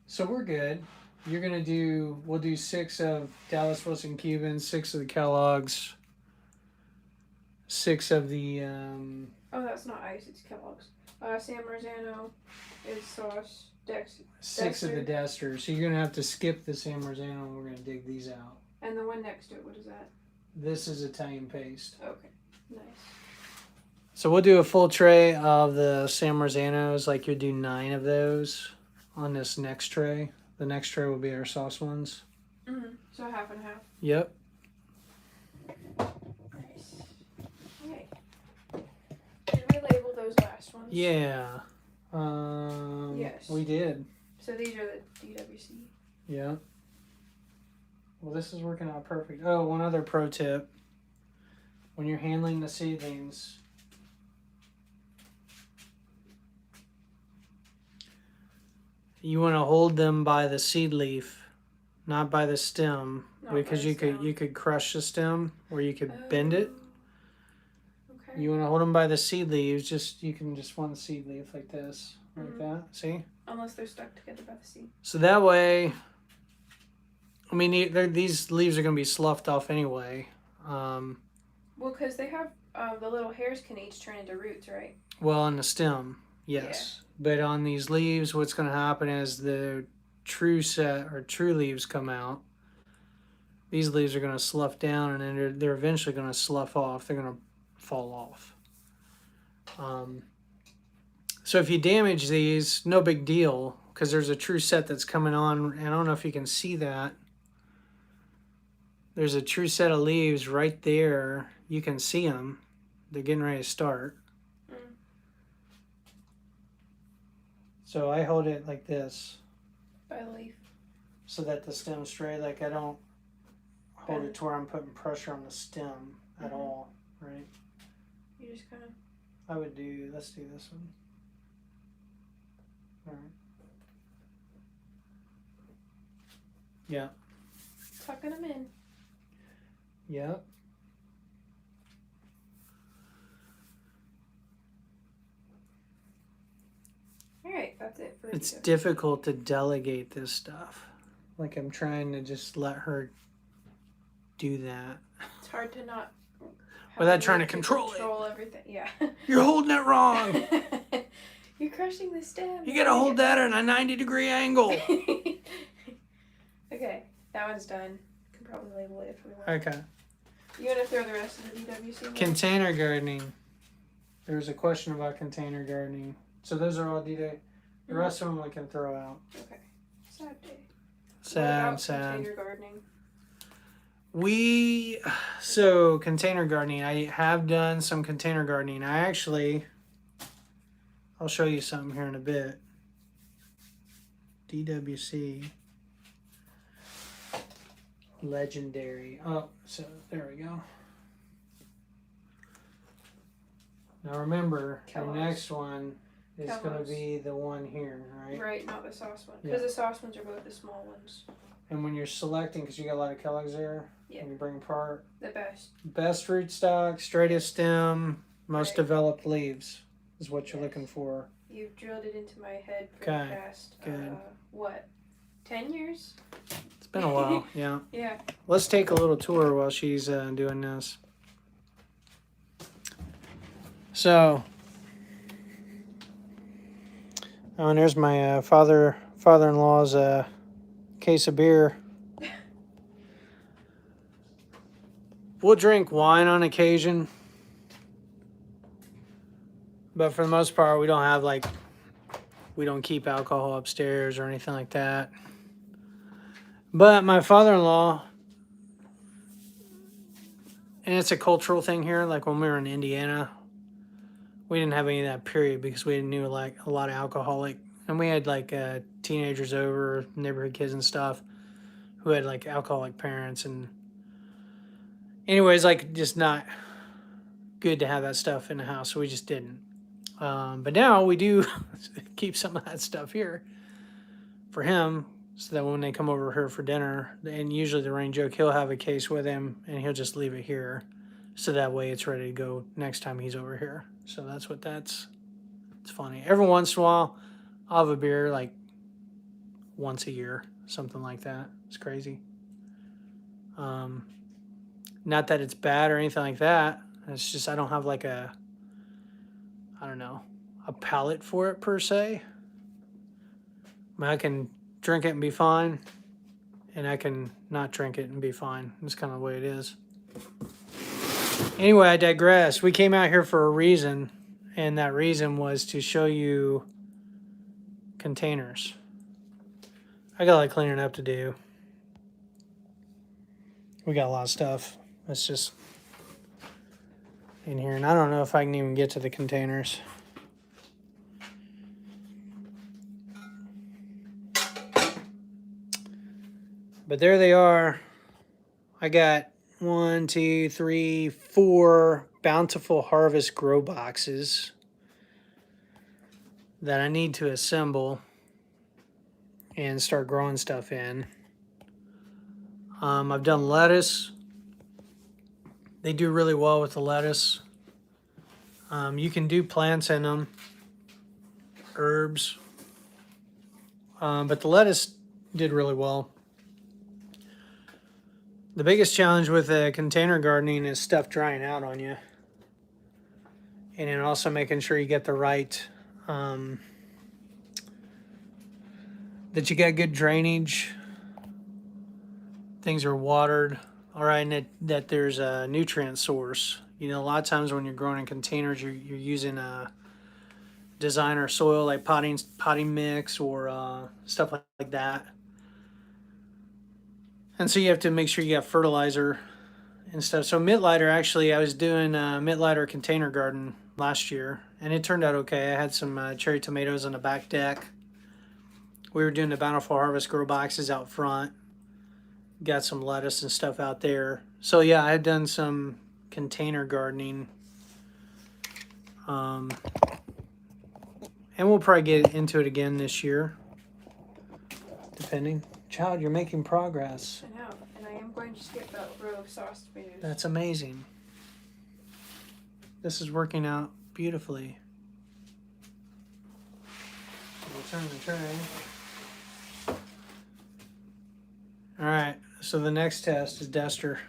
[SPEAKER 1] So we're good. You're going to do, we'll do 6 of Dallas Wilson Cubans, 6 of the Kellogg's, 6 of the,
[SPEAKER 2] Oh, that's not ice. It's Kellogg's. San Marzano is sauce.
[SPEAKER 1] 6 of the Desters. So you're going to have to skip the San Marzano and we're going to dig these out.
[SPEAKER 2] And the one next to it, what is that?
[SPEAKER 1] This is Italian paste.
[SPEAKER 2] Okay, nice.
[SPEAKER 1] So we'll do a full tray of the San Marzanos, like you'll do 9 of those on this next tray. The next tray will be our sauce ones.
[SPEAKER 2] Mm-hmm. So half and half.
[SPEAKER 1] Yep.
[SPEAKER 2] Nice. Okay. Did we label those last ones?
[SPEAKER 1] Yeah.
[SPEAKER 2] Yes.
[SPEAKER 1] We did.
[SPEAKER 2] So these are the DWC.
[SPEAKER 1] Yeah. Well, this is working out perfect. Oh, one other pro tip. When you're handling the seedlings, you want to hold them by the seed leaf, not by the stem,
[SPEAKER 2] Not
[SPEAKER 1] because
[SPEAKER 2] by the stem.
[SPEAKER 1] you could crush the stem or you could bend it.
[SPEAKER 2] Okay.
[SPEAKER 1] You want to hold them by the seed leaves. You can just one seed leaf like this, like that. See?
[SPEAKER 2] Unless they're stuck together by the seed.
[SPEAKER 1] So that way, I mean, these leaves are going to be sloughed off anyway.
[SPEAKER 2] Well, because they have the little hairs can each turn into roots, right?
[SPEAKER 1] Well, on the stem, yes. But on these leaves, what's going to happen is the true leaves come out. These leaves are going to slough down, and then they're eventually going to slough off. They're going to fall off. So if you damage these, no big deal, because there's a true set that's coming on, and I don't know if you can see that. There's a true set of leaves right there. You can see them. They're getting ready to start. So I hold it like this,
[SPEAKER 2] By the leaf.
[SPEAKER 1] so that the stem's straight. Like I don't hold it to where I'm putting pressure on the stem at all, right?
[SPEAKER 2] You just kind of.
[SPEAKER 1] I would do, let's do this one. All right. Yeah.
[SPEAKER 2] Tucking them in.
[SPEAKER 1] Yep.
[SPEAKER 2] Alright, that's it for
[SPEAKER 1] It's
[SPEAKER 2] you.
[SPEAKER 1] difficult to delegate this stuff. Like I'm trying to just let her do that.
[SPEAKER 2] It's hard to not.
[SPEAKER 1] Without trying to
[SPEAKER 2] control
[SPEAKER 1] control
[SPEAKER 2] everything. Yeah.
[SPEAKER 1] You're holding it wrong.
[SPEAKER 2] You're crushing the stem.
[SPEAKER 1] You gotta hold that at a 90-degree angle.
[SPEAKER 2] Okay, that one's done. Can probably label it if we want.
[SPEAKER 1] Okay.
[SPEAKER 2] You gonna throw the rest of the DWC in?
[SPEAKER 1] Container gardening. There's a question about container gardening. So those are all D-Day. The rest of them we can throw out.
[SPEAKER 2] Okay. Sad day. What
[SPEAKER 1] Sad,
[SPEAKER 2] about
[SPEAKER 1] sad.
[SPEAKER 2] container gardening?
[SPEAKER 1] So container gardening. I have done some container gardening. I'll show you something here in a bit. DWC. Legendary. Oh, so there we go. Now remember,
[SPEAKER 2] Kellogg's.
[SPEAKER 1] the next one is going to
[SPEAKER 2] Kellogg's.
[SPEAKER 1] be the one here, right?
[SPEAKER 2] Right, not the sauce one.
[SPEAKER 1] Yeah.
[SPEAKER 2] Because the sauce ones are both the small ones.
[SPEAKER 1] And when you're selecting, because you got a lot of Kellogg's there,
[SPEAKER 2] Yeah.
[SPEAKER 1] when you bring apart,
[SPEAKER 2] The best.
[SPEAKER 1] best root stock, straightest stem, most
[SPEAKER 2] Right.
[SPEAKER 1] developed leaves is what you're
[SPEAKER 2] Yes.
[SPEAKER 1] looking for.
[SPEAKER 2] You've drilled it into my head for
[SPEAKER 1] Okay,
[SPEAKER 2] the past,
[SPEAKER 1] good.
[SPEAKER 2] what, 10 years?
[SPEAKER 1] been a while. Yeah.
[SPEAKER 2] Yeah.
[SPEAKER 1] Let's take a little tour while she's doing this. So, oh, and there's my father-in-law's case of beer. We'll drink wine on occasion, but for the most part, we don't keep alcohol upstairs or anything like that. But my father-in-law, and it's a cultural thing here, like when we were in Indiana, we didn't have any of that period because we knew like a lot of alcoholic, and we had like teenagers over, neighborhood kids and stuff who had like alcoholic parents, and anyways, like just not good to have that stuff in the house, so we just didn't. But now we do keep some of that stuff here for him, so that when they come over here for dinner, and usually the rain joke, he'll have a case with him and he'll just leave it here, so that way it's ready to go next time he's over here. So it's funny. Every once in a while, I'll have a beer like once a year, something like that. It's crazy. Not that it's bad or anything like that. It's just I don't have like a palate for it per se. I mean, I can drink it and be fine, and I can not drink it and be fine. It's kind of the way it is. Anyway, I digress. We came out here for a reason, and that reason was to show you containers. I got a lot of cleaning up to do. We got a lot of stuff. It's just in here, and I don't know if I can even get to the containers. But there they are. I got 1, 2, 3, 4 Bountiful Harvest grow boxes that I need to assemble and start growing stuff in. I've done lettuce. They do really well with the lettuce. You can do plants in them, herbs, but the lettuce did really well. The biggest challenge with container gardening is stuff drying out on you, and then also making sure you get the right, that you got good drainage, things are watered, all right, and that there's a nutrient source. You know, a lot of times when you're growing in containers, you're using a designer soil like potting mix or stuff like that. And so you have to make sure you got fertilizer and stuff. So Mittlighter, actually, I was doing a Mittlighter container garden last year, and it turned out okay. I had some cherry tomatoes on the back deck. We were doing the Bountiful Harvest grow boxes out front. Got some lettuce and stuff out there. So yeah, I had done some container gardening. And we'll probably get into it again this year, depending. Child, you're making progress.
[SPEAKER 2] I know, and I am going to skip that row of sauce tomatoes.
[SPEAKER 1] That's amazing. This is working out beautifully. We'll turn the tray. All right, so the next test is Dester.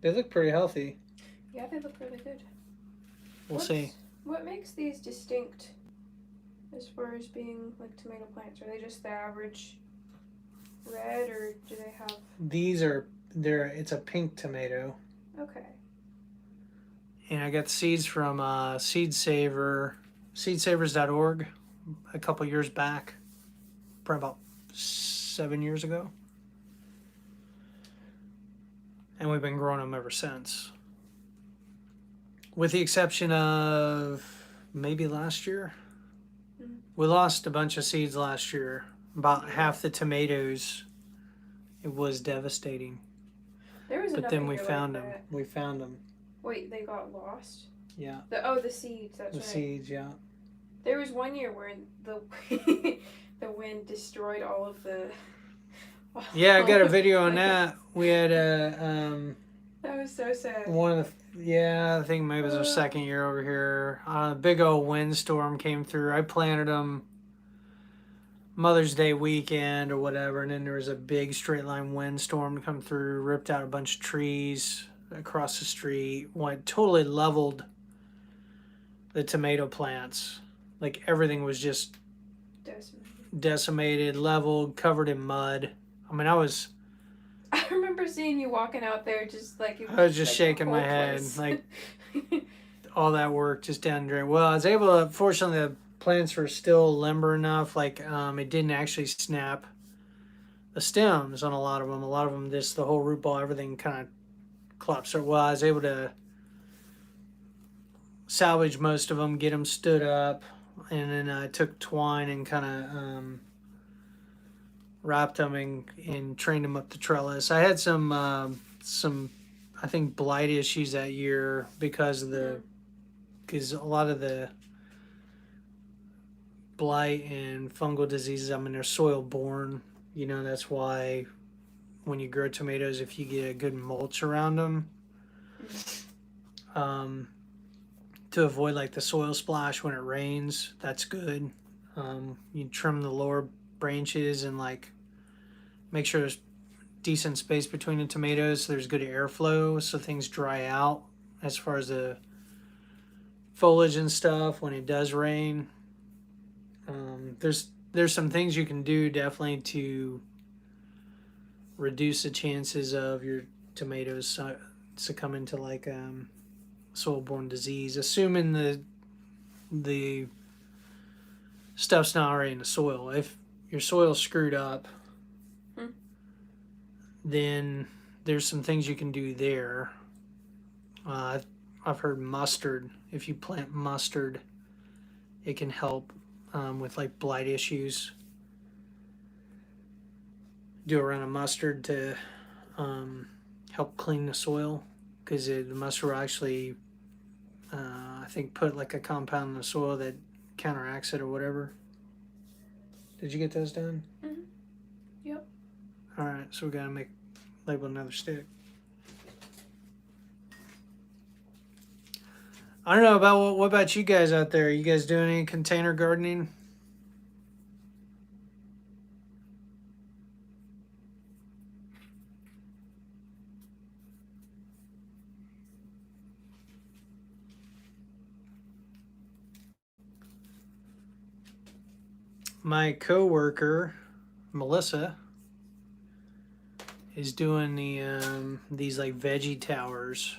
[SPEAKER 1] They look pretty healthy.
[SPEAKER 2] Yeah, they look really good.
[SPEAKER 1] We'll see.
[SPEAKER 2] What makes these distinct as far as being like tomato plants? Are they just the average red, or do they have...
[SPEAKER 1] It's a pink tomato.
[SPEAKER 2] Okay.
[SPEAKER 1] And I got seeds from seedsavers.org a couple years back, probably about 7 years ago. And we've been growing them ever since. With the exception of maybe last year.
[SPEAKER 2] Mm-hmm.
[SPEAKER 1] We lost a bunch of seeds last year. About half the tomatoes. It was devastating.
[SPEAKER 2] There was
[SPEAKER 1] But then we
[SPEAKER 2] like
[SPEAKER 1] found them.
[SPEAKER 2] that.
[SPEAKER 1] We found them.
[SPEAKER 2] Wait, they got lost?
[SPEAKER 1] Yeah.
[SPEAKER 2] The seeds, that's
[SPEAKER 1] The
[SPEAKER 2] right.
[SPEAKER 1] seeds, yeah.
[SPEAKER 2] There was one year where the the wind destroyed all of the...
[SPEAKER 1] Yeah, I got a video on that. We had a
[SPEAKER 2] That was so sad.
[SPEAKER 1] I think maybe it was our second year over here. A big old windstorm came through. I planted them Mother's Day weekend or whatever, and then there was a big straight line windstorm come through, ripped out a bunch of trees across the street, went totally leveled the tomato plants. Like everything was just decimated, leveled, covered in mud. I mean,
[SPEAKER 2] I remember seeing you walking out there just like
[SPEAKER 1] I was just shaking my head, like all that work just down the drain. Well, I was able to, fortunately, the plants were still limber enough, like it didn't actually snap the stems on a lot of them. A lot of them, just the whole root ball, everything kind of collapsed. Well, I was able to salvage most of them, get them stood up, and then I took twine and kind of wrapped them and trained them up the trellis. I had some I think blight issues that year because a lot of the blight and fungal diseases, I mean, they're soil borne. You know, that's why when you grow tomatoes, if you get a good mulch around them, to avoid like the soil splash when it rains, that's good. You trim the lower branches and like make sure there's decent space between the tomatoes so there's good airflow so things dry out as far as the foliage and stuff when it does rain. There's some things you can do definitely to reduce the chances of your tomatoes succumbing to like soil-borne disease, assuming the stuff's not already in the soil. If your soil's screwed up, then there's some things you can do there. I've heard mustard. If you plant mustard, it can help with like blight issues. Do a run of mustard to help clean the soil because the mustard will actually, I think, put like a compound in the soil that counteracts it or whatever. Did you get those done?
[SPEAKER 2] Mm-hmm. Yep.
[SPEAKER 1] All right, so we gotta label another stick. I don't know about what about you guys out there? You guys doing any container gardening? My coworker, Melissa, is doing these like veggie towers.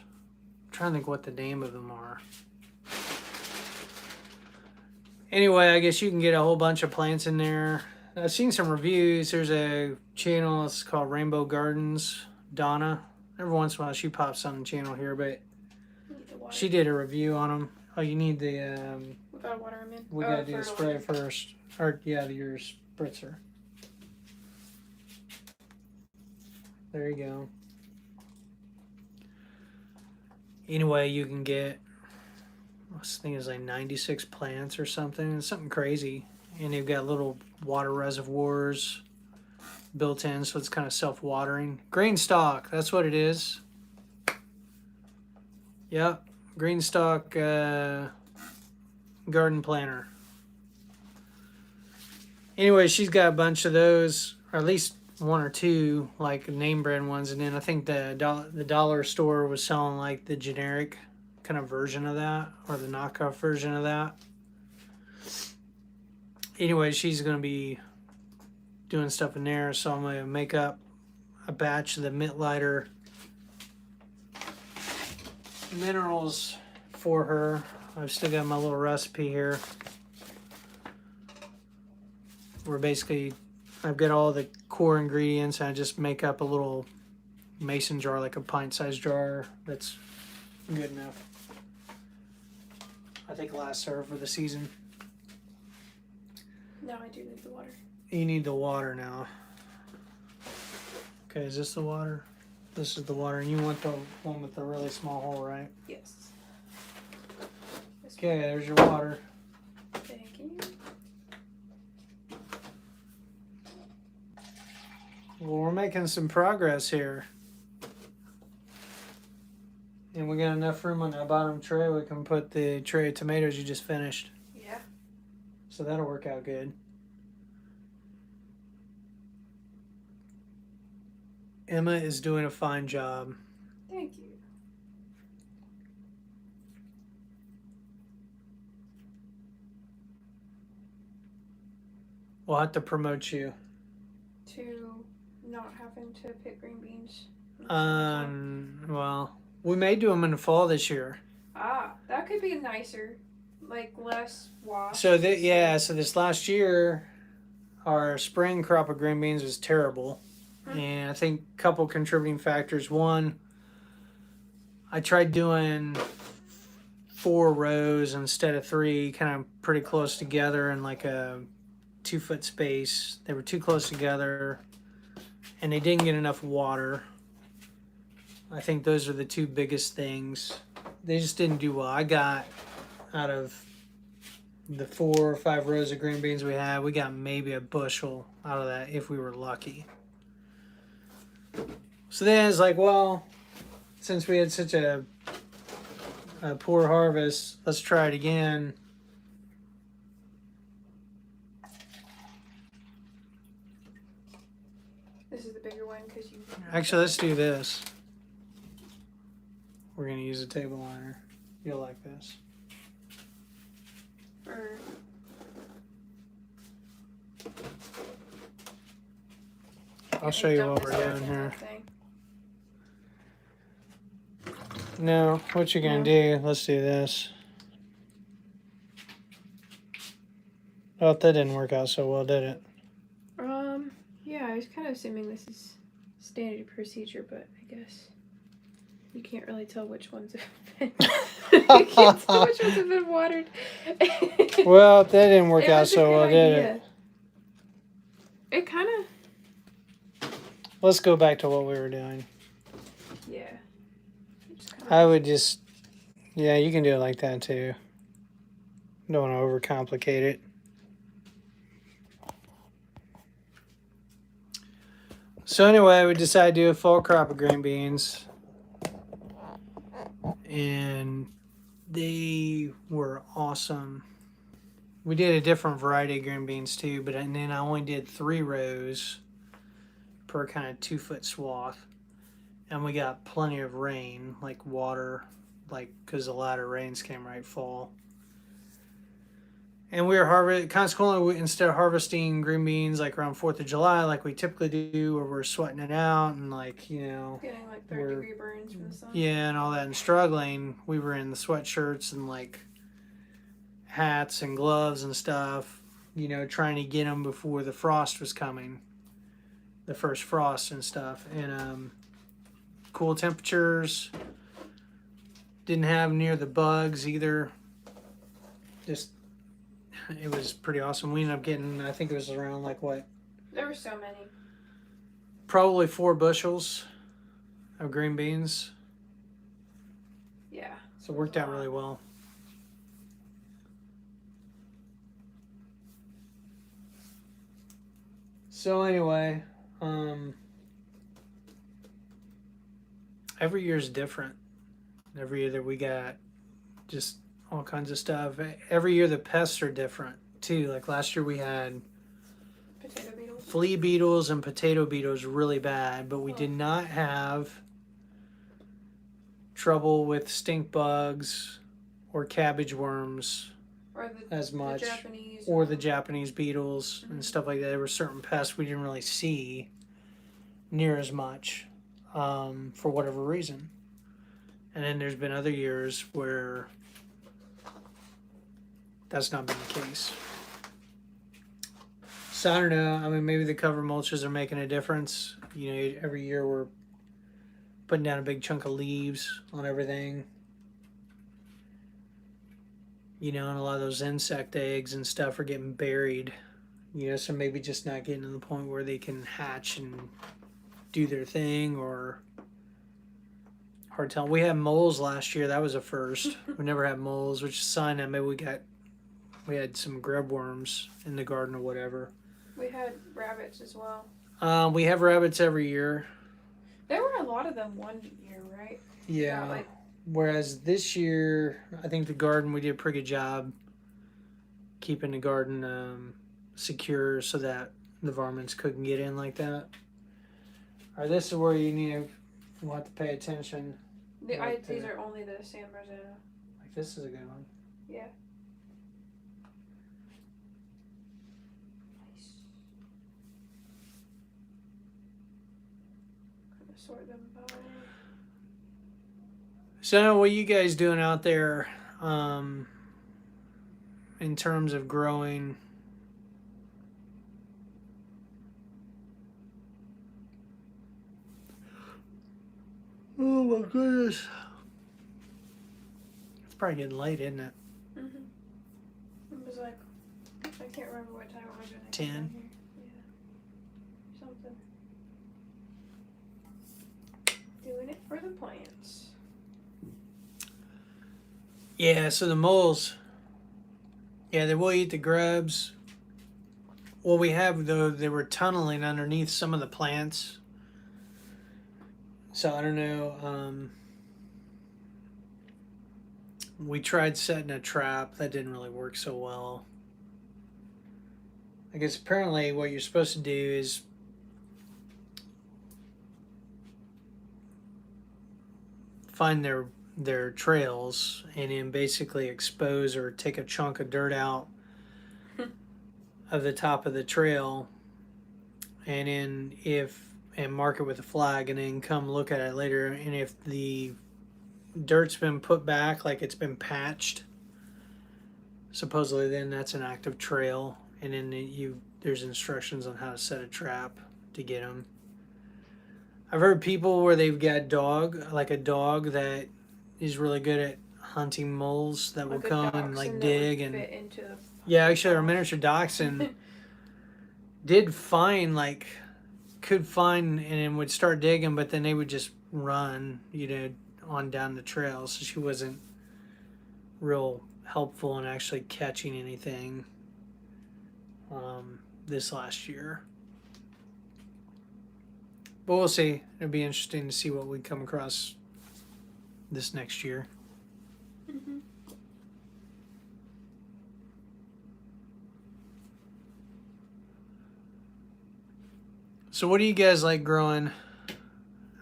[SPEAKER 1] I'm trying to think what the name of them are. Anyway, I guess you can get a whole bunch of plants in there. I've seen some reviews. There's a channel, it's called Rainbow Gardens. Donna, every once in a while she pops on the channel here, but she did a review on them. Oh, you need the
[SPEAKER 2] we gotta water them in.
[SPEAKER 1] We gotta do the spray first. Or yeah, your spritzer. There you go. Anyway, you can get, this thing is like 96 plants or something. It's something crazy. And they've got little water reservoirs built in, so it's kind of self-watering. Green stalk, that's what it is. Yep, green stalk garden planter. Anyway, she's got a bunch of those, or at least one or two, like name brand ones, and then I think the dollar store was selling like the generic kind of version of that, or the knockoff version of that. Anyway, she's gonna be doing stuff in there, so I'm gonna make up a batch of the mint lighter minerals for her. I've still got my little recipe here. Where basically I've got all the core ingredients and I just make up a little mason jar, like a pint-sized jar that's good enough. I think lasts her for the season.
[SPEAKER 2] Now I do need the water.
[SPEAKER 1] You need the water now. Okay, is this the water? This is the water, and you want the one with the really small hole, right?
[SPEAKER 2] Yes.
[SPEAKER 1] Okay, there's your water.
[SPEAKER 2] Thank you.
[SPEAKER 1] Well, we're making some progress here. And we got enough room on that bottom tray. We can put the tray of tomatoes you just finished.
[SPEAKER 2] Yeah.
[SPEAKER 1] So that'll work out good. Emma is doing a fine job.
[SPEAKER 2] Thank you.
[SPEAKER 1] We'll have to promote you.
[SPEAKER 2] To not having to pick green beans.
[SPEAKER 1] Well, we may do them in the fall this year.
[SPEAKER 2] That could be nicer. Like less wash.
[SPEAKER 1] So this last year, our spring crop of green beans was terrible. And I think a couple contributing factors. One, I tried doing 4 rows instead of 3, kind of pretty close together in like a 2-foot space. They were too close together, and they didn't get enough water. I think those are the 2 biggest things. They just didn't do well. I got out of the 4 or 5 rows of green beans we had, we got maybe a bushel out of that if we were lucky. So then it's like, well, since we had such a poor harvest, let's try it again.
[SPEAKER 2] This is the bigger one because you.
[SPEAKER 1] Actually, let's do this. We're going to use a table liner. You'll like this.
[SPEAKER 2] Or.
[SPEAKER 1] I'll show you what we're doing here. No, what you're going to do, let's do this. Oh, that didn't work out so well, did it?
[SPEAKER 2] Yeah, I was kind of assuming this is standard procedure, but I guess you can't really tell which ones have been. You can't tell which ones have been watered.
[SPEAKER 1] Well, that didn't work out so well, did it?
[SPEAKER 2] It kind of.
[SPEAKER 1] Let's go back to what we were doing.
[SPEAKER 2] Yeah.
[SPEAKER 1] I would just, yeah, you can do it like that too. Don't want to overcomplicate it. So anyway, we decided to do a fall crop of green beans. And they were awesome. We did a different variety of green beans too, and then I only did 3 rows per kind of 2-foot swath. And we got plenty of rain, like water, like because a lot of rains came right fall. And we were consequently, instead of harvesting green beans like around 4th of July, like we typically do, where we're sweating it out and like, you know,
[SPEAKER 2] getting like 30-degree burns from the sun.
[SPEAKER 1] Yeah, and all that, and struggling. We were in the sweatshirts and like hats and gloves and stuff, you know, trying to get them before the frost was coming, the first frost and stuff. And cool temperatures, didn't have near the bugs either. Just, it was pretty awesome. We ended up getting, I think it was around like what?
[SPEAKER 2] There were so many.
[SPEAKER 1] Probably 4 bushels of green beans.
[SPEAKER 2] Yeah.
[SPEAKER 1] So it worked out really well. So anyway, every year is different. Every year that we got just all kinds of stuff. Every year the pests are different too. Like last year we had
[SPEAKER 2] Potato beetles.
[SPEAKER 1] Flea beetles and potato beetles really bad, but we did not have trouble with stink bugs or cabbage worms
[SPEAKER 2] or
[SPEAKER 1] as much, the Japanese beetles and stuff like that. There were certain pests we didn't really see near as much for whatever reason. And then there's been other years where that's not been the case. So I don't know. I mean, maybe the cover mulches are making a difference. You know, every year we're putting down a big chunk of leaves on everything. You know, and a lot of those insect eggs and stuff are getting buried. You know, so maybe just not getting to the point where they can hatch and do their thing, or hard telling. We had moles last year. That was a first. We never had moles, which is a sign that maybe we had some grub worms in the garden or whatever.
[SPEAKER 2] We had rabbits as well.
[SPEAKER 1] We have rabbits every year.
[SPEAKER 2] There were a lot of them one year, right?
[SPEAKER 1] Yeah.
[SPEAKER 2] Like
[SPEAKER 1] Whereas this year, I think the garden, we did a pretty good job keeping the garden secure so that the varmints couldn't get in like that. All right, this is where you have to pay attention.
[SPEAKER 2] These are only the San Marzano.
[SPEAKER 1] Like this is a good one.
[SPEAKER 2] Yeah. Nice. Gonna sort them by.
[SPEAKER 1] So, what are you guys doing out there in terms of growing? Oh my goodness. It's probably getting late, isn't it?
[SPEAKER 2] Mm-hmm. It was like, I can't remember what time it was when I
[SPEAKER 1] 10.
[SPEAKER 2] came down here. Yeah. Something. Doing it for the plants.
[SPEAKER 1] Yeah, so the moles, yeah, they will eat the grubs. What we have, though, they were tunneling underneath some of the plants. So I don't know. We tried setting a trap. That didn't really work so well. I guess apparently what you're supposed to do is find their trails and then basically expose or take a chunk of dirt out of the top of the trail, and then and mark it with a flag, and then come look at it later. And if the dirt's been put back, like it's been patched, supposedly then that's an active trail. And then there's instructions on how to set a trap to get them. I've heard people where they've got a dog that is really good at hunting moles that will come and like dig and
[SPEAKER 2] fit into the
[SPEAKER 1] yeah, actually our miniature dachshund could find and then would start digging, but then they would just run, on down the trail. So she wasn't real helpful in actually catching anything this last year. But we'll see. It'll be interesting to see what we come across this next year.
[SPEAKER 2] Mm-hmm.
[SPEAKER 1] So what do you guys like growing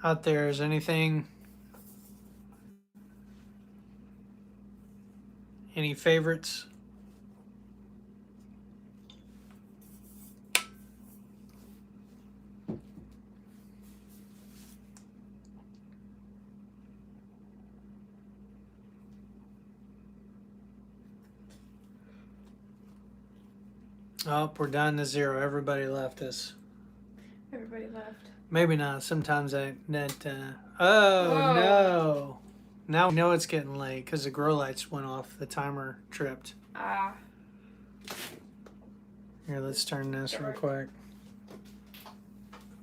[SPEAKER 1] out there? Is anything, any favorites? Oh, we're down to 0. Everybody left us.
[SPEAKER 2] Everybody left.
[SPEAKER 1] Maybe not. Sometimes oh
[SPEAKER 2] Whoa.
[SPEAKER 1] no. Now we know it's getting late because the grow lights went off. The timer tripped.
[SPEAKER 2] Ah.
[SPEAKER 1] Here, let's turn this real quick.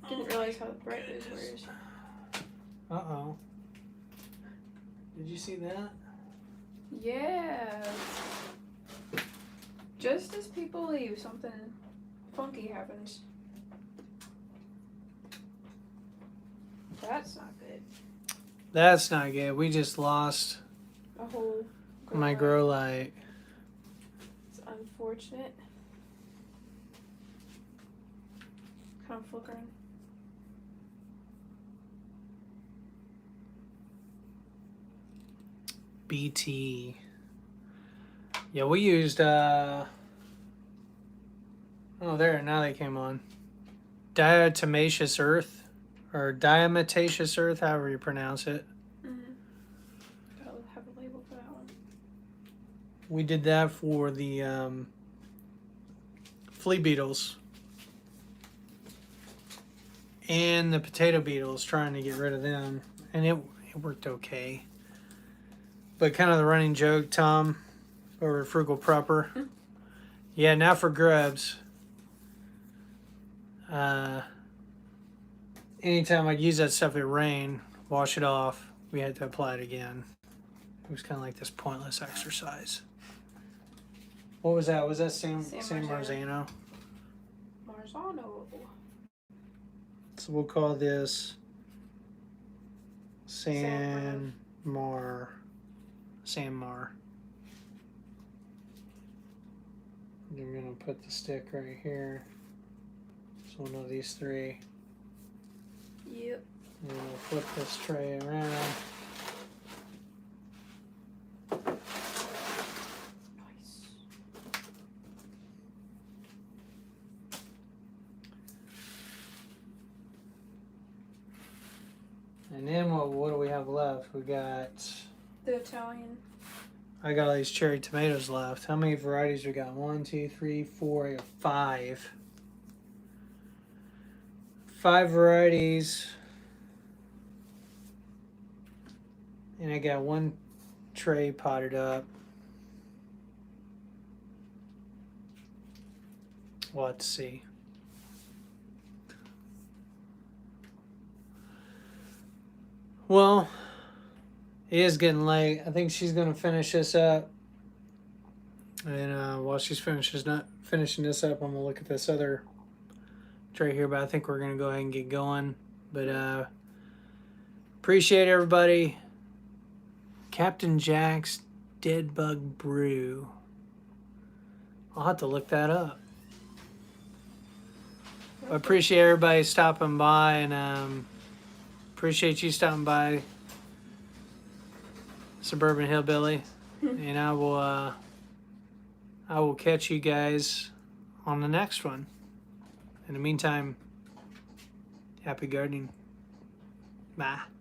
[SPEAKER 2] Didn't realize how bright those were.
[SPEAKER 1] Uh-oh. Did you see that?
[SPEAKER 2] Yeah. Just as people leave, something funky happens. That's not good.
[SPEAKER 1] That's not good. We just lost
[SPEAKER 2] A whole
[SPEAKER 1] my grow light.
[SPEAKER 2] It's unfortunate. Kind of flickering.
[SPEAKER 1] BT. Yeah, we used oh, there, now they came on. Diatomaceous earth, or diatomaceous earth, however you pronounce it.
[SPEAKER 2] Mm-hmm. Gotta have a label for that one.
[SPEAKER 1] We did that for the flea beetles and the potato beetles, trying to get rid of them, and it worked okay. But kind of the running joke, Tom, over at Frugal Prepper. Yeah, now for grubs. Anytime I'd use that stuff, it rained, wash it off, we had to apply it again. It was kind of like this pointless exercise. What was that? Was that San Marzano?
[SPEAKER 2] Marzano.
[SPEAKER 1] So we'll call this San Sandmar. You're gonna put the stick right here. It's one of these three.
[SPEAKER 2] Yep.
[SPEAKER 1] And then we'll flip this tray around.
[SPEAKER 2] Nice.
[SPEAKER 1] And then what do we have left? We got,
[SPEAKER 2] The Italian.
[SPEAKER 1] I got all these cherry tomatoes left. How many varieties we got? 1, 2, 3, 4, I got 5. 5 varieties. And I got 1 tray potted up. We'll have to see. Well, it is getting late. I think she's gonna finish this up, and while she's finishing this up, I'm gonna look at this other tray here. But I think we're gonna go ahead and get going. But appreciate everybody. Captain Jack's Dead Bug Brew. I'll have to look that up. I appreciate everybody stopping by, and appreciate you stopping by, Suburban Hillbilly. And I will catch you guys on the next one. In the meantime, happy gardening. Bye.